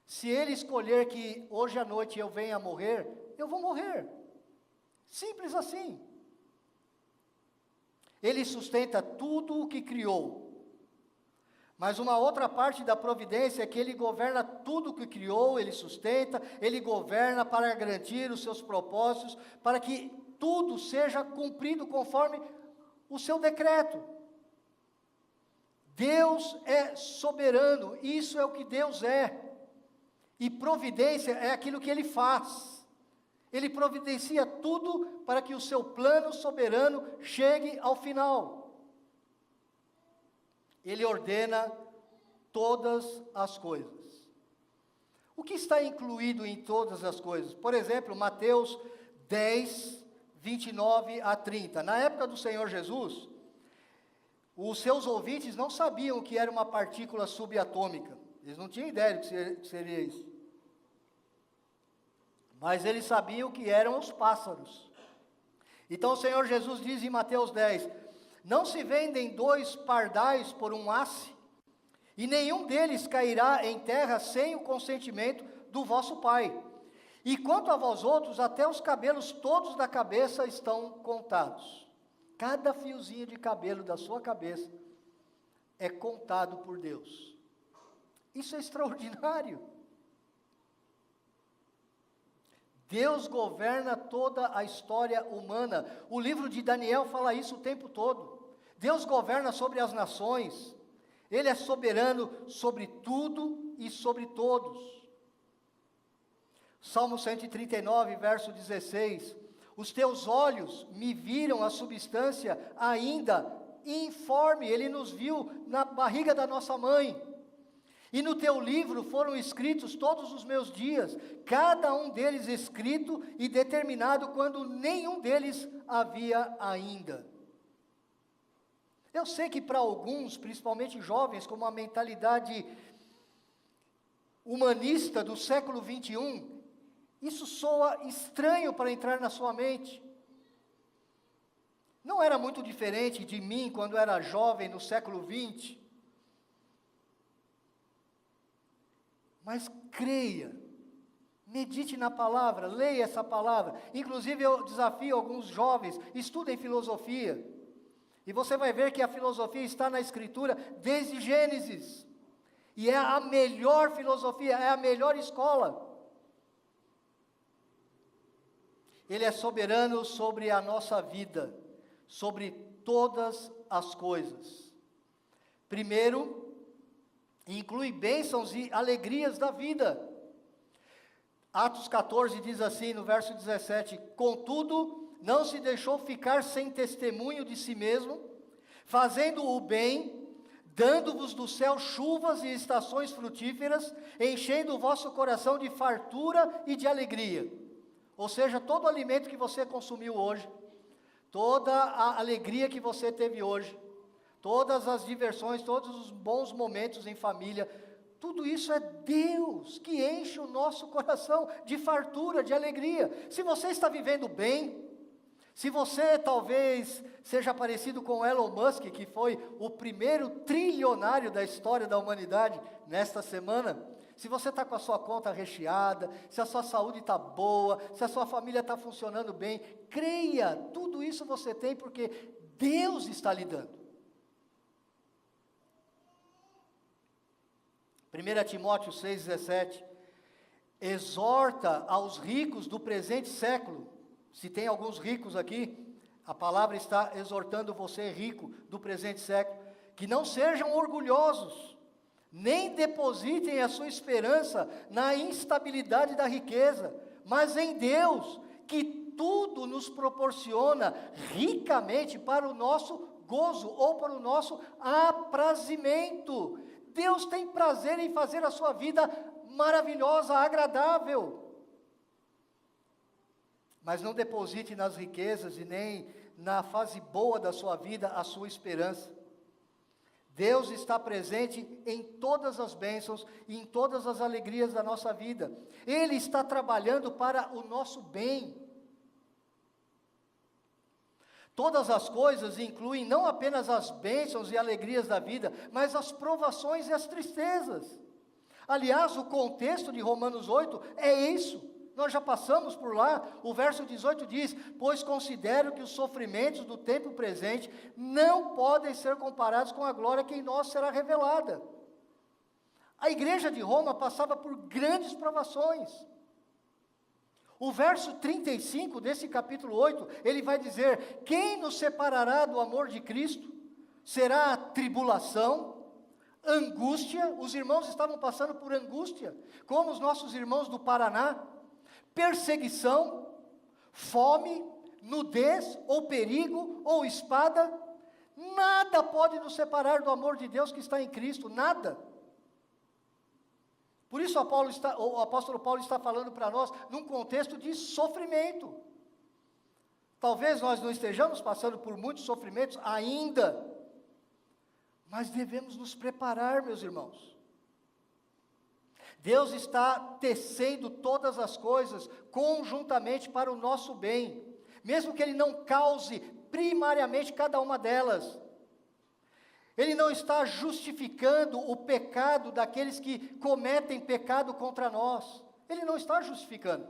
Se Ele escolher que hoje à noite eu venha a morrer, eu vou morrer. Simples assim. Ele sustenta tudo o que criou. Mas uma outra parte da providência é que Ele governa tudo o que criou, Ele sustenta, Ele governa para garantir os seus propósitos, para que tudo seja cumprido conforme o seu decreto. Deus é soberano, isso é o que Deus é. E providência é aquilo que Ele faz. Ele providencia tudo para que o seu plano soberano chegue ao final. Ele ordena todas as coisas. O que está incluído em todas as coisas? Por exemplo, Mateus 10, 29 a 30. Na época do Senhor Jesus, os seus ouvintes não sabiam o que era uma partícula subatômica. Eles não tinham ideia do que seria isso. Mas eles sabiam o que eram os pássaros. Então o Senhor Jesus diz em Mateus 10, não se vendem 2 pardais por um asse, e nenhum deles cairá em terra sem o consentimento do vosso Pai. E quanto a vós outros, até os cabelos todos da cabeça estão contados. Cada fiozinho de cabelo da sua cabeça é contado por Deus. Isso é extraordinário. Deus governa toda a história humana. O livro de Daniel fala isso o tempo todo. Deus governa sobre as nações. Ele é soberano sobre tudo e sobre todos. Salmo 139, verso 16. Os teus olhos me viram a substância ainda informe. Ele nos viu na barriga da nossa mãe. E no teu livro foram escritos todos os meus dias, cada um deles escrito e determinado quando nenhum deles havia ainda. Eu sei que para alguns, principalmente jovens, com uma mentalidade humanista do século 21, isso soa estranho para entrar na sua mente. Não era muito diferente de mim quando era jovem no século 20. Mas creia, medite na palavra, leia essa palavra. Inclusive eu desafio alguns jovens, estudem filosofia. E você vai ver que a filosofia está na Escritura desde Gênesis. E é a melhor filosofia, é a melhor escola. Ele é soberano sobre a nossa vida, sobre todas as coisas. Primeiro, inclui bênçãos e alegrias da vida. Atos 14 diz assim, no verso 17, contudo, não se deixou ficar sem testemunho de si mesmo, fazendo o bem, dando-vos do céu chuvas e estações frutíferas, enchendo o vosso coração de fartura e de alegria. Ou seja, todo o alimento que você consumiu hoje, toda a alegria que você teve hoje, todas as diversões, todos os bons momentos em família, tudo isso é Deus que enche o nosso coração de fartura, de alegria. Se você está vivendo bem, Se você talvez seja parecido com Elon Musk, que foi o primeiro trilionário da história da humanidade nesta semana, se você está com a sua conta recheada, se a sua saúde está boa, se a sua família está funcionando bem, creia, tudo isso você tem porque Deus está lhe dando. 1 Timóteo 6,17, exorta aos ricos do presente século. Se tem alguns ricos aqui, a palavra está exortando você, rico do presente século, que não sejam orgulhosos, nem depositem a sua esperança na instabilidade da riqueza, mas em Deus, que tudo nos proporciona ricamente para o nosso gozo ou para o nosso aprazimento. Deus tem prazer em fazer a sua vida maravilhosa, agradável. Mas não deposite nas riquezas e nem na fase boa da sua vida a sua esperança. Deus está presente em todas as bênçãos e em todas as alegrias da nossa vida. Ele está trabalhando para o nosso bem. Todas as coisas incluem não apenas as bênçãos e alegrias da vida, mas as provações e as tristezas. Aliás, o contexto de Romanos 8 é isso. Nós já passamos por lá. O verso 18 diz: pois considero que os sofrimentos do tempo presente não podem ser comparados com a glória que em nós será revelada. A igreja de Roma passava por grandes provações. O verso 35 desse capítulo 8, ele vai dizer: quem nos separará do amor de Cristo? Será a tribulação, angústia? Os irmãos estavam passando por angústia, como os nossos irmãos do Paraná. Perseguição, fome, nudez, ou perigo, ou espada. Nada pode nos separar do amor de Deus que está em Cristo, nada. Por isso o apóstolo Paulo está falando para nós num contexto de sofrimento. Talvez nós não estejamos passando por muitos sofrimentos ainda, mas devemos nos preparar, meus irmãos. Deus está tecendo todas as coisas conjuntamente para o nosso bem, mesmo que Ele não cause primariamente cada uma delas. Ele não está justificando o pecado daqueles que cometem pecado contra nós. Ele não está justificando.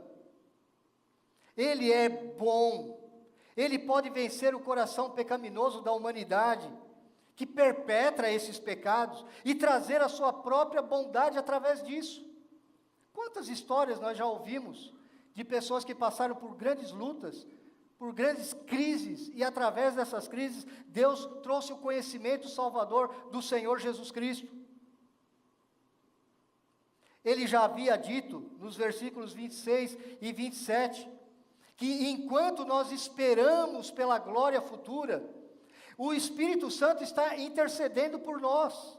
Ele é bom. Ele pode vencer o coração pecaminoso da humanidade, que perpetra esses pecados, e trazer a sua própria bondade através disso. Quantas histórias nós já ouvimos de pessoas que passaram por grandes lutas, por grandes crises, e através dessas crises, Deus trouxe o conhecimento salvador do Senhor Jesus Cristo. Ele já havia dito, nos versículos 26 e 27, que enquanto nós esperamos pela glória futura, o Espírito Santo está intercedendo por nós.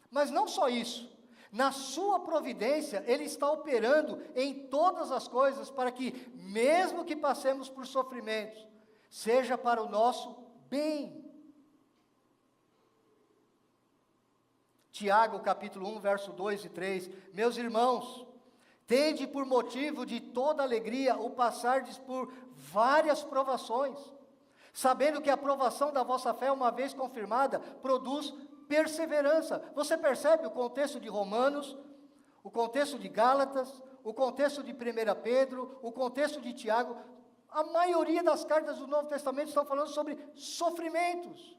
Mas não só isso, na sua providência, Ele está operando em todas as coisas para que, mesmo que passemos por sofrimentos, seja para o nosso bem. Tiago capítulo 1, verso 2 e 3, meus irmãos, tende por motivo de toda alegria o passardes por várias provações, sabendo que a provação da vossa fé, uma vez confirmada, produz perseverança. Você percebe o contexto de Romanos, o contexto de Gálatas, o contexto de 1 Pedro, o contexto de Tiago. A maioria das cartas do Novo Testamento estão falando sobre sofrimentos.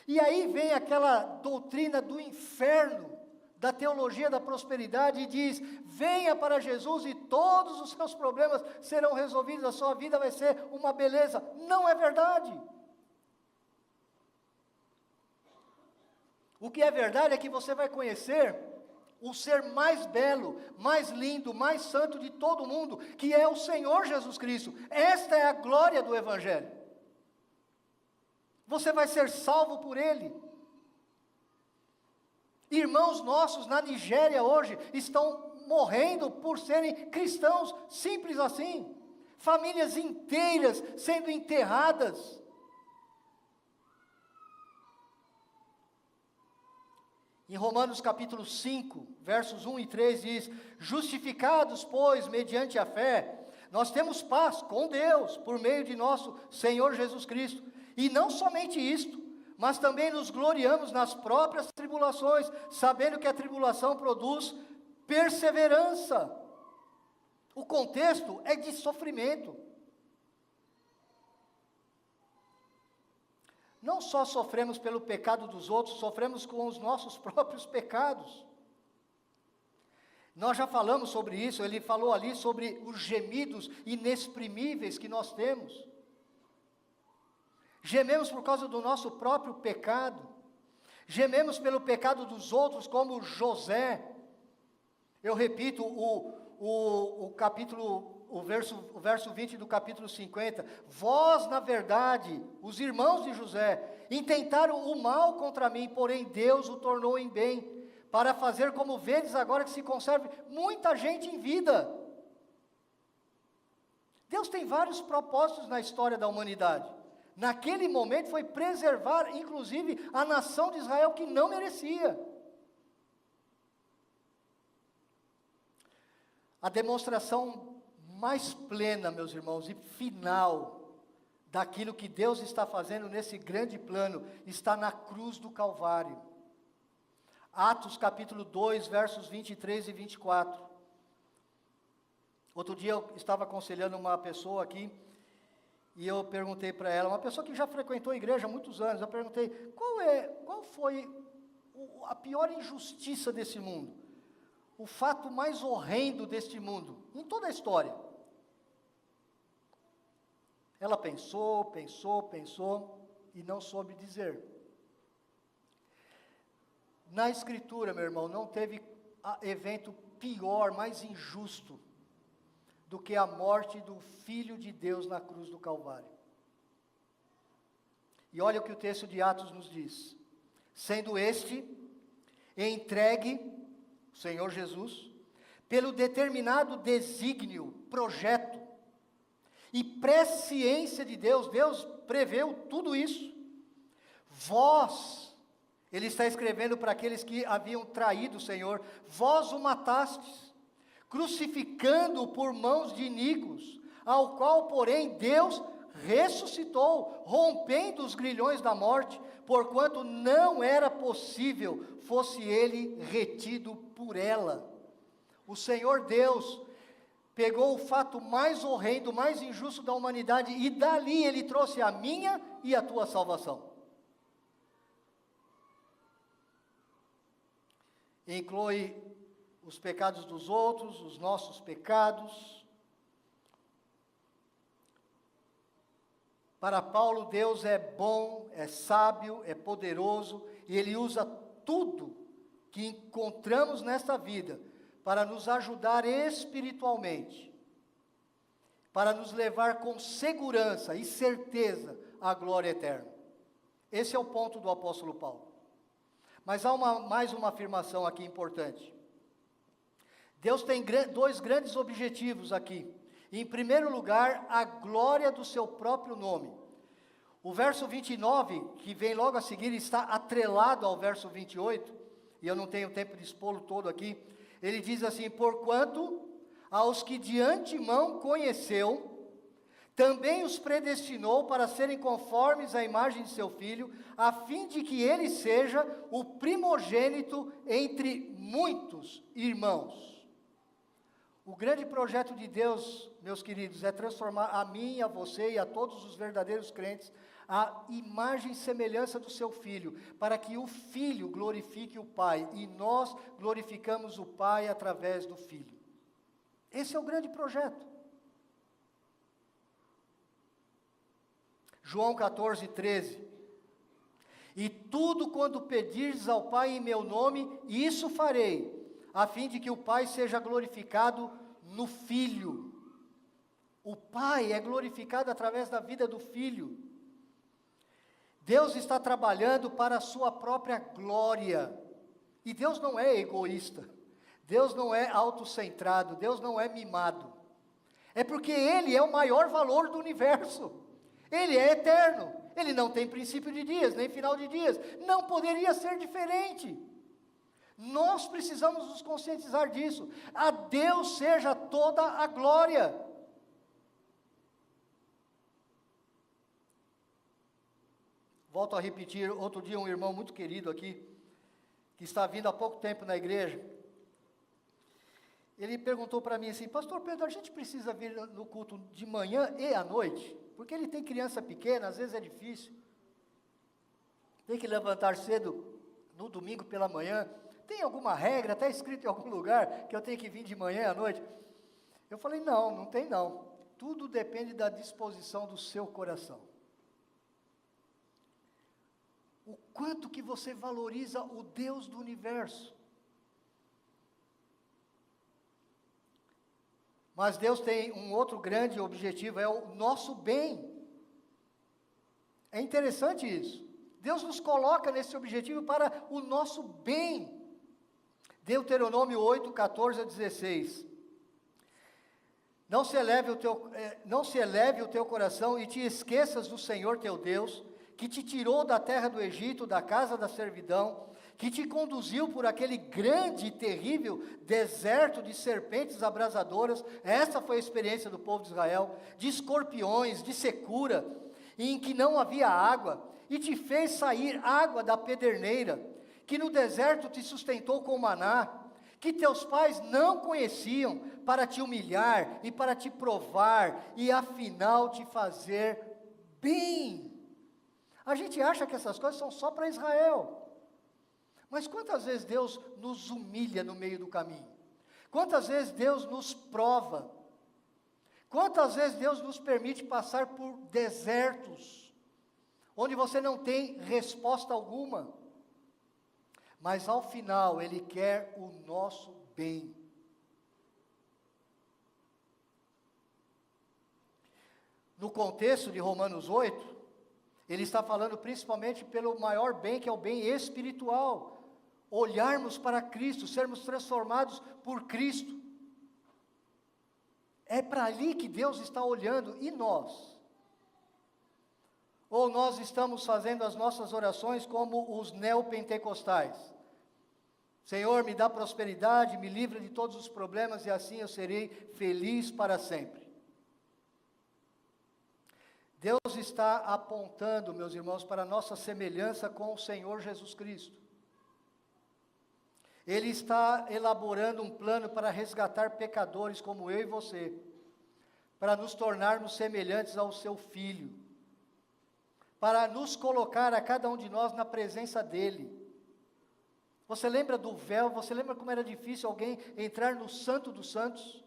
E aí vem aquela doutrina do inferno, da teologia da prosperidade, e diz: venha para Jesus e todos os seus problemas serão resolvidos, a sua vida vai ser uma beleza. Não é verdade. O que é verdade é que você vai conhecer o ser mais belo, mais lindo, mais santo de todo o mundo, que é o Senhor Jesus Cristo. Esta é a glória do Evangelho. Você vai ser salvo por Ele. Irmãos nossos na Nigéria hoje estão morrendo por serem cristãos, simples assim. Famílias inteiras sendo enterradas. Em Romanos capítulo 5, versos 1 e 3 diz: justificados, pois, mediante a fé, Nós temos paz com Deus, por meio de nosso Senhor Jesus Cristo. E não somente isto, mas também nos gloriamos nas próprias tribulações, sabendo que a tribulação produz perseverança. O contexto é de sofrimento. Não só sofremos pelo pecado dos outros, sofremos com os nossos próprios pecados. Nós já falamos sobre isso, ele falou ali sobre os gemidos inexprimíveis que nós temos. Gememos por causa do nosso próprio pecado. Gememos pelo pecado dos outros, como José. Eu repito, o verso 20 do capítulo 50. Vós, na verdade, os irmãos de José, intentaram o mal contra mim, porém Deus o tornou em bem, para fazer como vedes agora que se conserve muita gente em vida. Deus tem vários propósitos na história da humanidade. Naquele momento foi preservar, inclusive, a nação de Israel que não merecia. A demonstração mais plena, meus irmãos, e final daquilo que Deus está fazendo nesse grande plano, está na cruz do Calvário. Atos capítulo 2, versos 23 e 24. Outro dia eu estava aconselhando uma pessoa aqui, e eu perguntei para ela, uma pessoa que já frequentou a igreja há muitos anos, eu perguntei, qual foi a pior injustiça desse mundo? O fato mais horrendo deste mundo, em toda a história. Ela pensou, e não soube dizer. Na Escritura, meu irmão, não teve evento pior, mais injusto, do que a morte do Filho de Deus na cruz do Calvário. E olha o que o texto de Atos nos diz. Sendo este entregue, o Senhor Jesus, pelo determinado desígnio, projeto e presciência de Deus, Deus preveu tudo isso. Vós, ele está escrevendo para aqueles que haviam traído o Senhor, vós o matastes, crucificando-o por mãos de iníquos, ao qual, porém, Deus ressuscitou, rompendo os grilhões da morte, porquanto não era possível fosse ele retido por ela. O Senhor Deus pegou o fato mais horrendo, mais injusto da humanidade, e dali ele trouxe a minha e a tua salvação. Inclui os pecados dos outros, os nossos pecados. Para Paulo, Deus é bom, é sábio, é poderoso, e Ele usa tudo que encontramos nesta vida para nos ajudar espiritualmente, para nos levar com segurança e certeza à glória eterna. Esse é o ponto do apóstolo Paulo. Mas há mais uma afirmação aqui importante. Deus tem dois grandes objetivos aqui. Em primeiro lugar, a glória do seu próprio nome. O verso 29, que vem logo a seguir, está atrelado ao verso 28, e eu não tenho tempo de expô-lo todo aqui. Ele diz assim: porquanto aos que de antemão conheceu, também os predestinou para serem conformes à imagem de seu Filho, a fim de que ele seja o primogênito entre muitos irmãos. O grande projeto de Deus, meus queridos, é transformar a mim, a você e a todos os verdadeiros crentes a imagem e semelhança do seu Filho, para que o Filho glorifique o Pai, e nós glorificamos o Pai através do Filho. Esse é o grande projeto. João 14, 13. E tudo quando pedires ao Pai em meu nome, isso farei, a fim de que o Pai seja glorificado no Filho. O Pai é glorificado através da vida do Filho. Deus está trabalhando para a sua própria glória. E Deus não é egoísta. Deus não é autocentrado. Deus não é mimado. É porque Ele é o maior valor do universo. Ele é eterno. Ele não tem princípio de dias, nem final de dias. Não poderia ser diferente. Nós precisamos nos conscientizar disso. A Deus seja toda a glória. volto a repetir, outro dia um irmão muito querido aqui, que está vindo há pouco tempo na igreja, ele perguntou para mim assim, pastor Pedro, a gente precisa vir no culto de manhã e à noite? Porque ele tem criança pequena, às vezes é difícil. Tem que levantar cedo no domingo pela manhã. Tem alguma regra, está escrito em algum lugar, que eu tenho que vir de manhã e à noite? Eu falei, não, não tem não. Tudo depende da disposição do seu coração. O quanto que você valoriza o Deus do universo. Mas Deus tem um outro grande objetivo, é o nosso bem. É interessante isso. Deus nos coloca nesse objetivo para o nosso bem. Deuteronômio 8, 14 a 16. Não se eleve o teu coração e te esqueças do Senhor teu Deus, que te tirou da terra do Egito, da casa da servidão, que te conduziu por aquele grande e terrível deserto de serpentes abrasadoras. Essa foi a experiência do povo de Israel, de escorpiões, de secura, em que não havia água, e te fez sair água da pederneira, que no deserto te sustentou com maná, que teus pais não conheciam, para te humilhar e para te provar, e afinal te fazer bem. A gente acha que essas coisas são só para Israel. Mas quantas vezes Deus nos humilha no meio do caminho? Quantas vezes Deus nos prova? Quantas vezes Deus nos permite passar por desertos, onde você não tem resposta alguma? Mas ao final Ele quer o nosso bem. No contexto de Romanos 8, ele está falando principalmente pelo maior bem, que é o bem espiritual. Olharmos para Cristo, sermos transformados por Cristo. É para ali que Deus está olhando, e nós? Ou nós estamos fazendo as nossas orações como os neopentecostais? Senhor, me dá prosperidade, me livra de todos os problemas, e assim eu serei feliz para sempre. Deus está apontando, meus irmãos, para a nossa semelhança com o Senhor Jesus Cristo. Ele está elaborando um plano para resgatar pecadores como eu e você, para nos tornarmos semelhantes ao seu Filho, para nos colocar a cada um de nós na presença dEle. Você lembra do véu? Você lembra como era difícil alguém entrar no Santo dos Santos?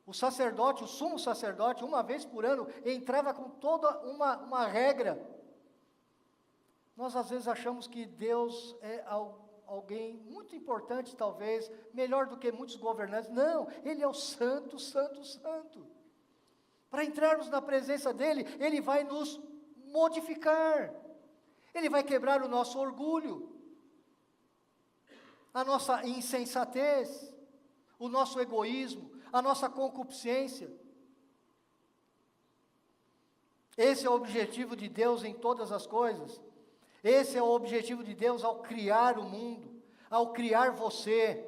O sacerdote, o sumo sacerdote, uma vez por ano, entrava com toda uma regra. Nós às vezes achamos que Deus é alguém muito importante, talvez, melhor do que muitos governantes. Não, Ele é o santo, santo, santo. Para entrarmos na presença dEle, Ele vai nos modificar. Ele vai quebrar o nosso orgulho, a nossa insensatez, o nosso egoísmo, a nossa concupiscência. Esse é o objetivo de Deus em todas as coisas. Esse é o objetivo de Deus ao criar o mundo, ao criar você.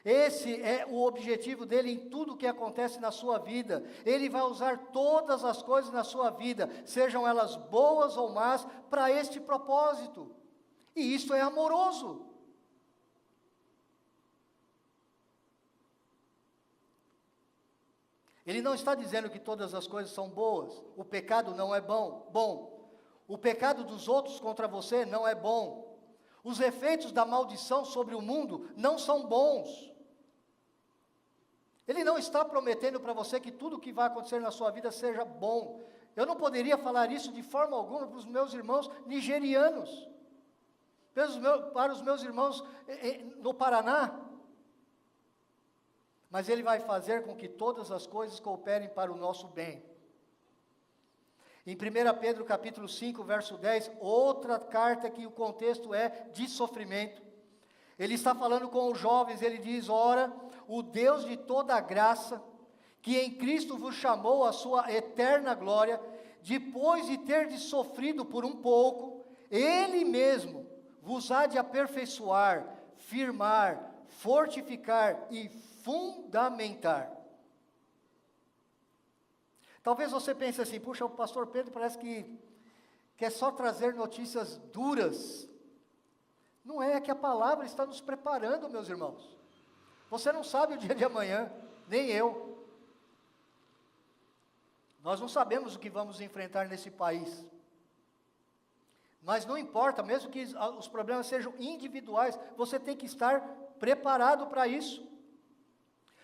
Esse é o objetivo dele em tudo que acontece na sua vida. Ele vai usar todas as coisas na sua vida, sejam elas boas ou más, para este propósito. E isso é amoroso. Ele não está dizendo que todas as coisas são boas. O pecado não é bom. O pecado dos outros contra você não é bom. Os efeitos da maldição sobre o mundo não são bons. Ele não está prometendo para você que tudo que vai acontecer na sua vida seja bom. Eu não poderia falar isso de forma alguma para os meus irmãos nigerianos, para os meus irmãos no Paraná. Mas Ele vai fazer com que todas as coisas cooperem para o nosso bem. Em 1 Pedro capítulo 5, verso 10, outra carta que o contexto é de sofrimento. Ele está falando com os jovens, ele diz: ora, o Deus de toda a graça, que em Cristo vos chamou à sua eterna glória, depois de terdes sofrido por um pouco, Ele mesmo vos há de aperfeiçoar, firmar, fortificar e fundamentar. Talvez você pense assim: puxa, o pastor Pedro parece que quer só trazer notícias duras. Não é que a palavra está nos preparando, meus irmãos. Você não sabe o dia de amanhã, nem eu. Nós não sabemos o que vamos enfrentar nesse país. Mas não importa, mesmo que os problemas sejam individuais, você tem que estar preparado para isso.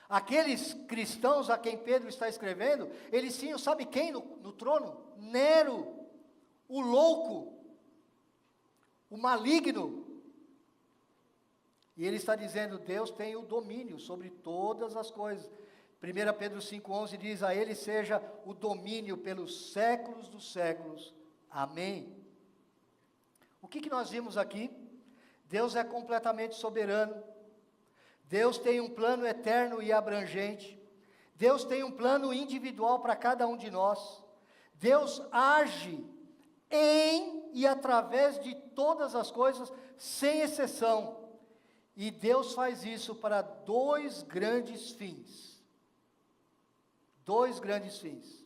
Aqueles cristãos a quem Pedro está escrevendo, eles tinham, sabe quem no trono? Nero, o louco, o maligno. E ele está dizendo, Deus tem o domínio sobre todas as coisas. 1 Pedro 5,11 diz, a ele seja o domínio pelos séculos dos séculos. Amém. O que nós vimos aqui? Deus é completamente soberano. Deus tem um plano eterno e abrangente. Deus tem um plano individual para cada um de nós. Deus age em e através de todas as coisas, sem exceção. E Deus faz isso para dois grandes fins. Dois grandes fins.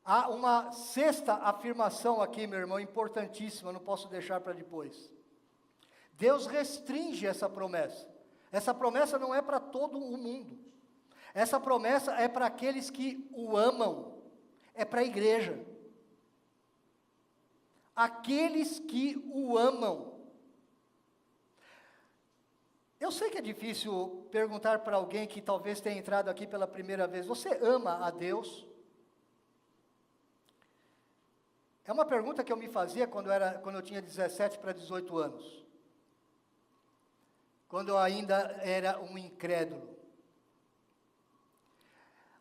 Há uma sexta afirmação aqui, meu irmão, importantíssima, não posso deixar para depois. Deus restringe essa promessa. Essa promessa não é para todo o mundo. Essa promessa é para aqueles que o amam. É para a igreja. Aqueles que o amam. Eu sei que é difícil perguntar para alguém que talvez tenha entrado aqui pela primeira vez, você ama a Deus? É uma pergunta que eu me fazia quando eu tinha 17 para 18 anos. Quando eu ainda era um incrédulo.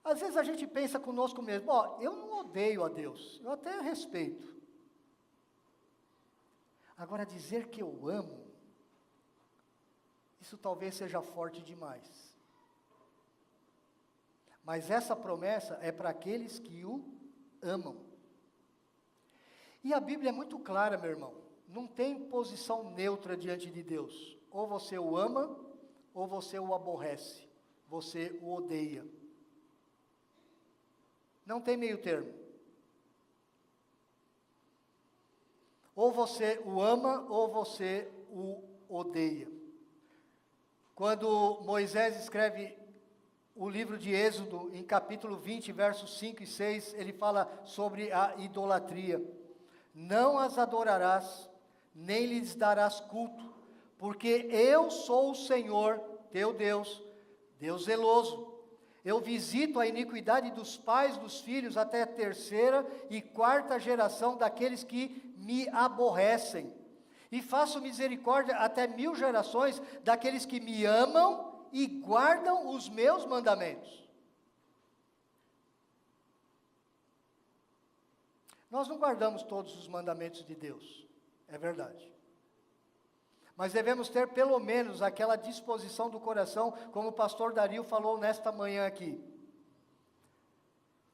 Às vezes a gente pensa conosco mesmo, eu não odeio a Deus, eu até respeito. Agora dizer que eu amo, isso talvez seja forte demais. Mas essa promessa é para aqueles que o amam. E a Bíblia é muito clara, meu irmão. Não tem posição neutra diante de Deus. Ou você o ama, ou você o aborrece. Você o odeia. Não tem meio termo. Ou você o ama, ou você o odeia. Quando Moisés escreve o livro de Êxodo, em capítulo 20, versos 5 e 6, ele fala sobre a idolatria. Não as adorarás, nem lhes darás culto, porque eu sou o Senhor, teu Deus, Deus zeloso. Eu visito a iniquidade dos pais dos filhos até a terceira e quarta geração daqueles que me aborrecem. E faço misericórdia até 1000 gerações daqueles que me amam e guardam os meus mandamentos. Nós não guardamos todos os mandamentos de Deus, é verdade. Mas devemos ter pelo menos aquela disposição do coração, como o pastor Dario falou nesta manhã aqui.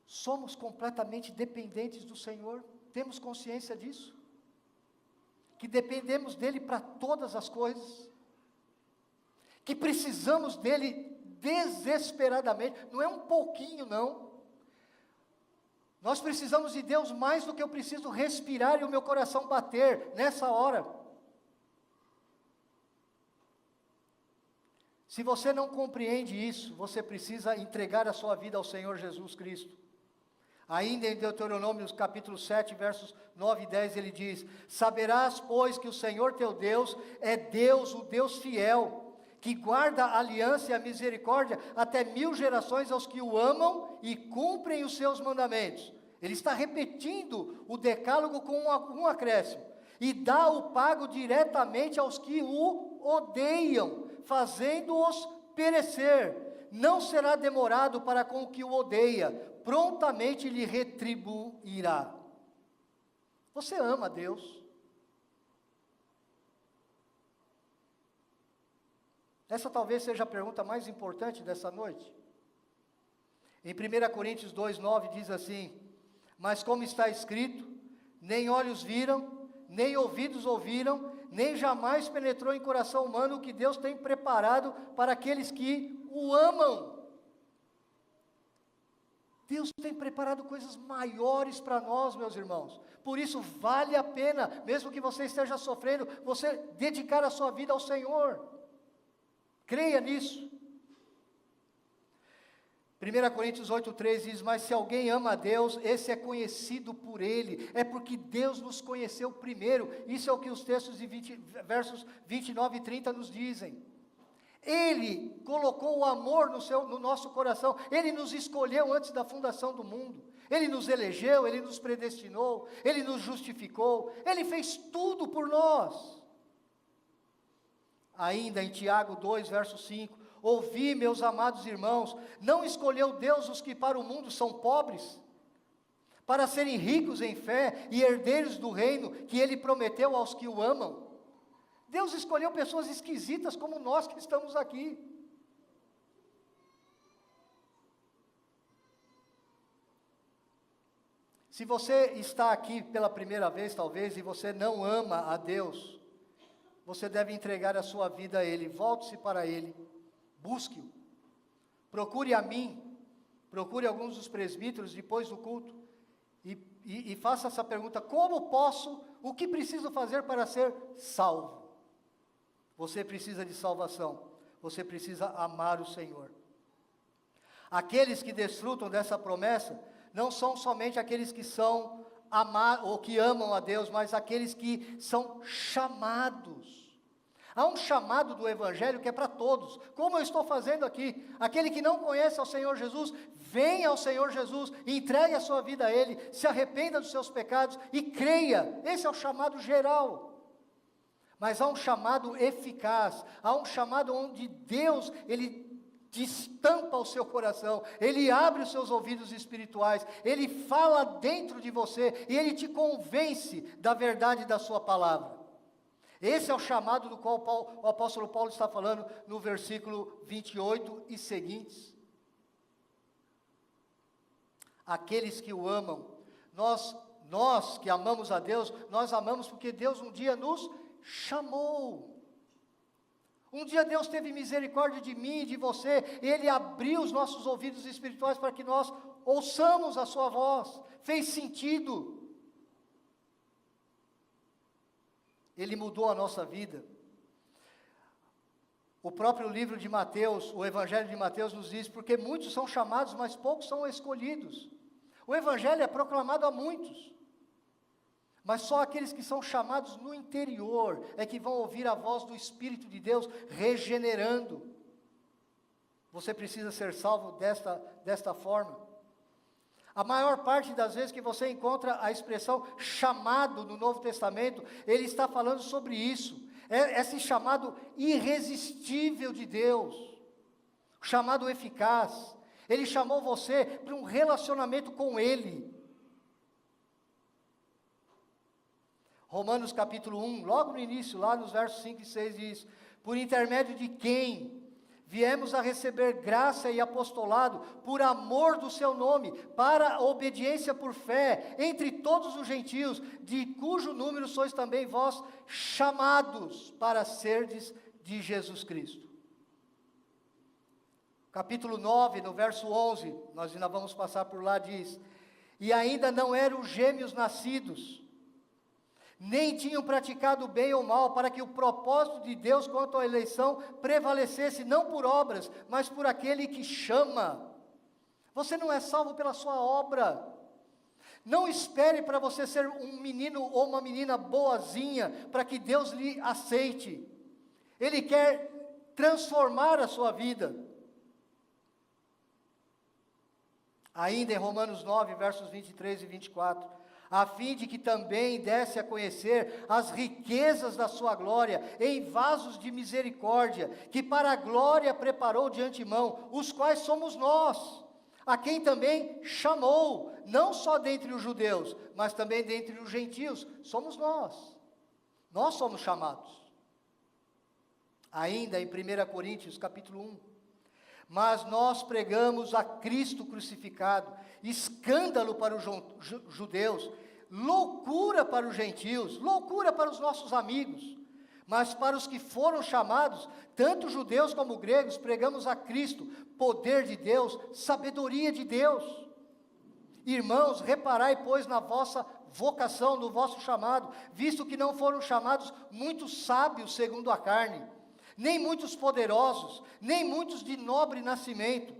Somos completamente dependentes do Senhor, temos consciência disso? Que dependemos dEle para todas as coisas, que precisamos dEle desesperadamente, não é um pouquinho não. Nós precisamos de Deus mais do que eu preciso respirar e o meu coração bater nessa hora. Se você não compreende isso, você precisa entregar a sua vida ao Senhor Jesus Cristo. Ainda em Deuteronômio, capítulo 7, versos 9 e 10, ele diz: saberás, pois, que o Senhor teu Deus é Deus, o Deus fiel, que guarda a aliança e a misericórdia até 1000 gerações aos que o amam e cumprem os seus mandamentos. Ele está repetindo o decálogo com um acréscimo. E dá o pago diretamente aos que o odeiam, fazendo-os perecer. Não será demorado para com o que o odeia, prontamente lhe retribuirá. Você ama a Deus? Essa talvez seja a pergunta mais importante dessa noite. Em 1 Coríntios 2,9 diz assim: mas como está escrito, nem olhos viram, nem ouvidos ouviram, nem jamais penetrou em coração humano o que Deus tem preparado para aqueles que o amam. Deus tem preparado coisas maiores para nós, meus irmãos. Por isso vale a pena, mesmo que você esteja sofrendo, você dedicar a sua vida ao Senhor. Creia nisso. 1 Coríntios 8,3 diz, mas se alguém ama a Deus, esse é conhecido por Ele, é porque Deus nos conheceu primeiro. Isso é o que os textos de versos 29 e 30 nos dizem. Ele colocou o amor no nosso coração, Ele nos escolheu antes da fundação do mundo, Ele nos elegeu, Ele nos predestinou, Ele nos justificou, Ele fez tudo por nós. Ainda em Tiago 2, verso 5, ouvi, meus amados irmãos, não escolheu Deus os que para o mundo são pobres, para serem ricos em fé e herdeiros do reino que Ele prometeu aos que o amam. Deus escolheu pessoas esquisitas como nós que estamos aqui. Se você está aqui pela primeira vez, talvez, e você não ama a Deus, você deve entregar a sua vida a Ele. Volte-se para Ele, busque-o. Procure a mim, procure alguns dos presbíteros depois do culto, e faça essa pergunta: como posso, o que preciso fazer para ser salvo? Você precisa de salvação, você precisa amar o Senhor. Aqueles que desfrutam dessa promessa, não são somente aqueles que são ou que amam a Deus, mas aqueles que são chamados. Há um chamado do Evangelho que é para todos, como eu estou fazendo aqui. Aquele que não conhece ao Senhor Jesus, venha ao Senhor Jesus, entregue a sua vida a Ele, se arrependa dos seus pecados e creia. Esse é o chamado geral. Mas há um chamado eficaz, há um chamado onde Deus, Ele destampa o seu coração, Ele abre os seus ouvidos espirituais, Ele fala dentro de você e Ele te convence da verdade da sua palavra. Esse é o chamado do qual o apóstolo Paulo está falando no versículo 28 e seguintes. Aqueles que o amam, nós que amamos a Deus, nós amamos porque Deus um dia nos chamou. Um dia Deus teve misericórdia de mim e de você, Ele abriu os nossos ouvidos espirituais para que nós ouçamos a sua voz, fez sentido. Ele mudou a nossa vida. O próprio livro de Mateus, o Evangelho de Mateus nos diz, porque muitos são chamados, mas poucos são escolhidos. O Evangelho é proclamado a muitos, mas só aqueles que são chamados no interior é que vão ouvir a voz do Espírito de Deus regenerando. Você precisa ser salvo desta forma. A maior parte das vezes que você encontra a expressão chamado no Novo Testamento, ele está falando sobre isso. Esse chamado irresistível de Deus, chamado eficaz. Ele chamou você para um relacionamento com Ele. Romanos capítulo 1, logo no início, lá nos versos 5 e 6 diz, por intermédio de quem viemos a receber graça e apostolado por amor do seu nome, para a obediência por fé, entre todos os gentios, de cujo número sois também vós chamados para serdes de Jesus Cristo. Capítulo 9, no verso 11, nós ainda vamos passar por lá, diz, e ainda não eram gêmeos nascidos, nem tinham praticado bem ou mal, para que o propósito de Deus quanto à eleição prevalecesse, não por obras, mas por aquele que chama. Você não é salvo pela sua obra. Não espere para você ser um menino ou uma menina boazinha, para que Deus lhe aceite. Ele quer transformar a sua vida. Ainda em Romanos 9, versos 23 e 24, a fim de que também desse a conhecer as riquezas da sua glória, em vasos de misericórdia, que para a glória preparou de antemão, os quais somos nós, a quem também chamou, não só dentre os judeus, mas também dentre os gentios, somos nós somos chamados. Ainda em 1 Coríntios capítulo 1, mas nós pregamos a Cristo crucificado, escândalo para os judeus, loucura para os gentios, loucura para os nossos amigos, mas para os que foram chamados, tanto judeus como gregos, pregamos a Cristo, poder de Deus, sabedoria de Deus. Irmãos, reparai, pois, na vossa vocação, no vosso chamado, visto que não foram chamados muitos sábios segundo a carne, nem muitos poderosos, nem muitos de nobre nascimento.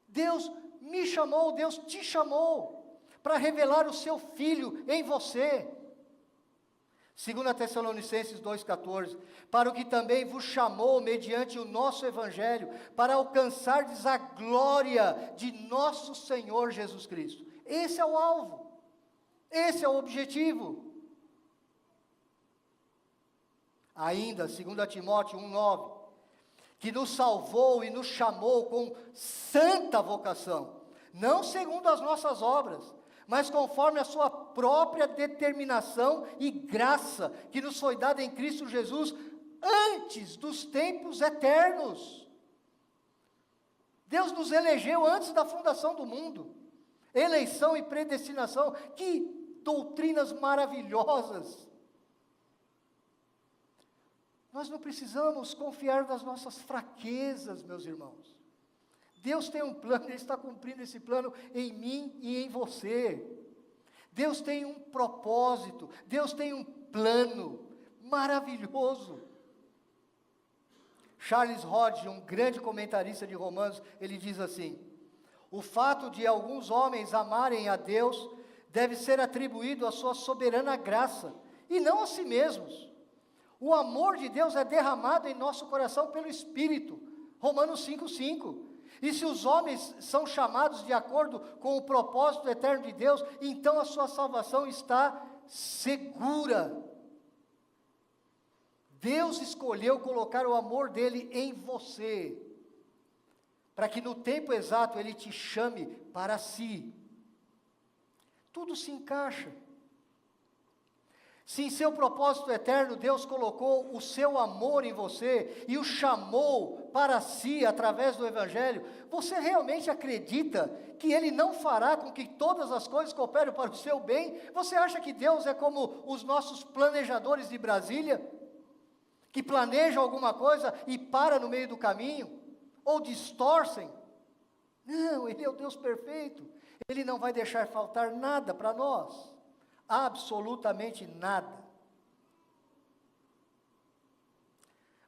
Deus me chamou, Deus te chamou, para revelar o seu Filho em você. 2 Tessalonicenses 2,14, para o que também vos chamou mediante o nosso Evangelho, para alcançardes a glória de nosso Senhor Jesus Cristo. Esse é o alvo, esse é o objetivo. Ainda, 2 Timóteo 1,9, que nos salvou e nos chamou com santa vocação, não segundo as nossas obras, mas conforme a sua própria determinação e graça, que nos foi dada em Cristo Jesus, antes dos tempos eternos. Deus nos elegeu antes da fundação do mundo. Eleição e predestinação, que doutrinas maravilhosas. Nós não precisamos confiar nas nossas fraquezas, meus irmãos. Deus tem um plano, Ele está cumprindo esse plano em mim e em você. Deus tem um propósito, Deus tem um plano maravilhoso. Charles Hodge, um grande comentarista de Romanos, ele diz assim: o fato de alguns homens amarem a Deus deve ser atribuído à sua soberana graça, e não a si mesmos. O amor de Deus é derramado em nosso coração pelo Espírito. Romanos 5,5. E se os homens são chamados de acordo com o propósito eterno de Deus, então a sua salvação está segura. Deus escolheu colocar o amor dele em você, para que no tempo exato ele te chame para si. Tudo se encaixa. Se em seu propósito eterno Deus colocou o seu amor em você e o chamou para si através do Evangelho, você realmente acredita que Ele não fará com que todas as coisas cooperem para o seu bem? Você acha que Deus é como os nossos planejadores de Brasília, que planejam alguma coisa e para no meio do caminho, ou distorcem? Não, Ele é o Deus perfeito, Ele não vai deixar faltar nada para nós. Absolutamente nada.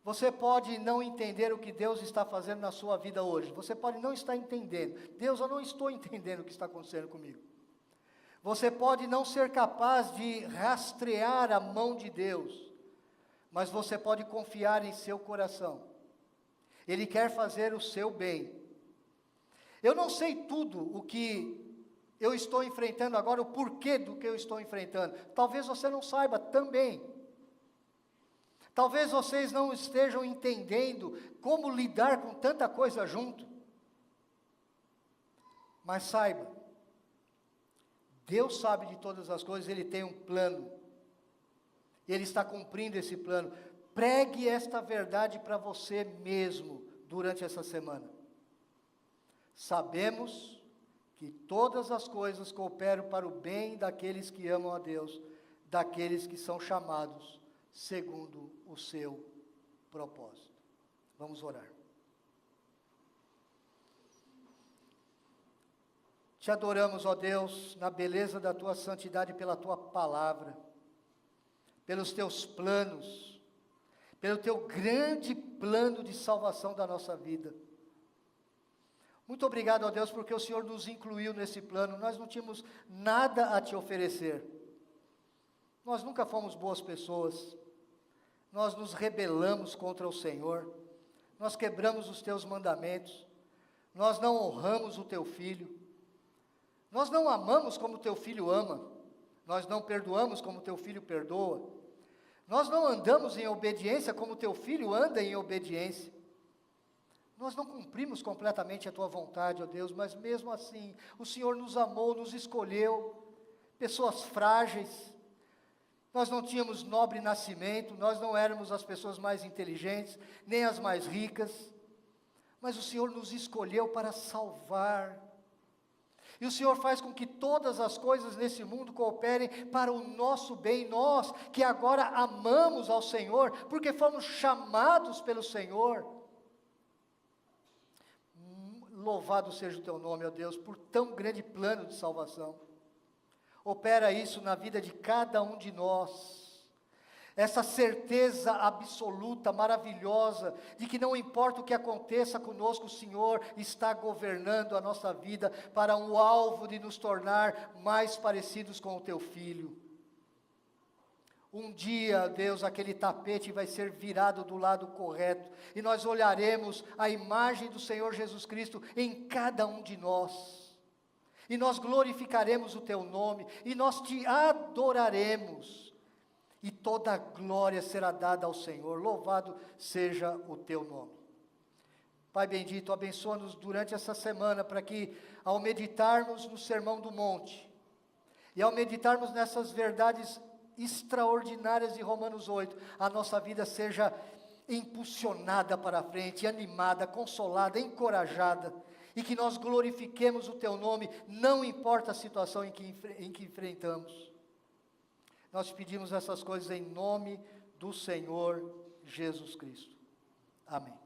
Você pode não entender o que Deus está fazendo na sua vida hoje. Você pode não estar entendendo. Deus, eu não estou entendendo o que está acontecendo comigo. Você pode não ser capaz de rastrear a mão de Deus, mas você pode confiar em seu coração. Ele quer fazer o seu bem. Eu não sei tudo o que eu estou enfrentando agora, o porquê do que eu estou enfrentando. Talvez você não saiba também. Talvez vocês não estejam entendendo como lidar com tanta coisa junto. Mas saiba, Deus sabe de todas as coisas, Ele tem um plano. Ele está cumprindo esse plano. Pregue esta verdade para você mesmo durante essa semana. Sabemos que todas as coisas cooperam para o bem daqueles que amam a Deus, daqueles que são chamados segundo o seu propósito. Vamos orar. Te adoramos, ó Deus, na beleza da Tua santidade, pela Tua palavra, pelos Teus planos, pelo Teu grande plano de salvação da nossa vida. Muito obrigado, ó Deus, porque o Senhor nos incluiu nesse plano. Nós não tínhamos nada a Te oferecer. Nós nunca fomos boas pessoas. Nós nos rebelamos contra o Senhor. Nós quebramos os Teus mandamentos. Nós não honramos o Teu Filho. Nós não amamos como o Teu Filho ama. Nós não perdoamos como o Teu Filho perdoa. Nós não andamos em obediência como o Teu Filho anda em obediência. Nós não cumprimos completamente a Tua vontade, ó Deus, mas mesmo assim, o Senhor nos amou, nos escolheu, pessoas frágeis. Nós não tínhamos nobre nascimento, nós não éramos as pessoas mais inteligentes, nem as mais ricas, mas o Senhor nos escolheu para salvar. E o Senhor faz com que todas as coisas nesse mundo cooperem para o nosso bem, nós que agora amamos ao Senhor, porque fomos chamados pelo Senhor. Louvado seja o teu nome, ó Deus, por tão grande plano de salvação. Opera isso na vida de cada um de nós. Essa certeza absoluta, maravilhosa, de que não importa o que aconteça conosco, o Senhor está governando a nossa vida para um alvo de nos tornar mais parecidos com o teu Filho. Um dia, Deus, aquele tapete vai ser virado do lado correto, e nós olharemos a imagem do Senhor Jesus Cristo em cada um de nós, e nós glorificaremos o teu nome, e nós te adoraremos, e toda a glória será dada ao Senhor. Louvado seja o teu nome. Pai bendito, abençoa-nos durante essa semana, para que ao meditarmos no Sermão do Monte, e ao meditarmos nessas verdades extraordinárias de Romanos 8, a nossa vida seja impulsionada para a frente, animada, consolada, encorajada, e que nós glorifiquemos o teu nome, não importa a situação em que enfrentamos. Nós pedimos essas coisas em nome do Senhor Jesus Cristo. Amém.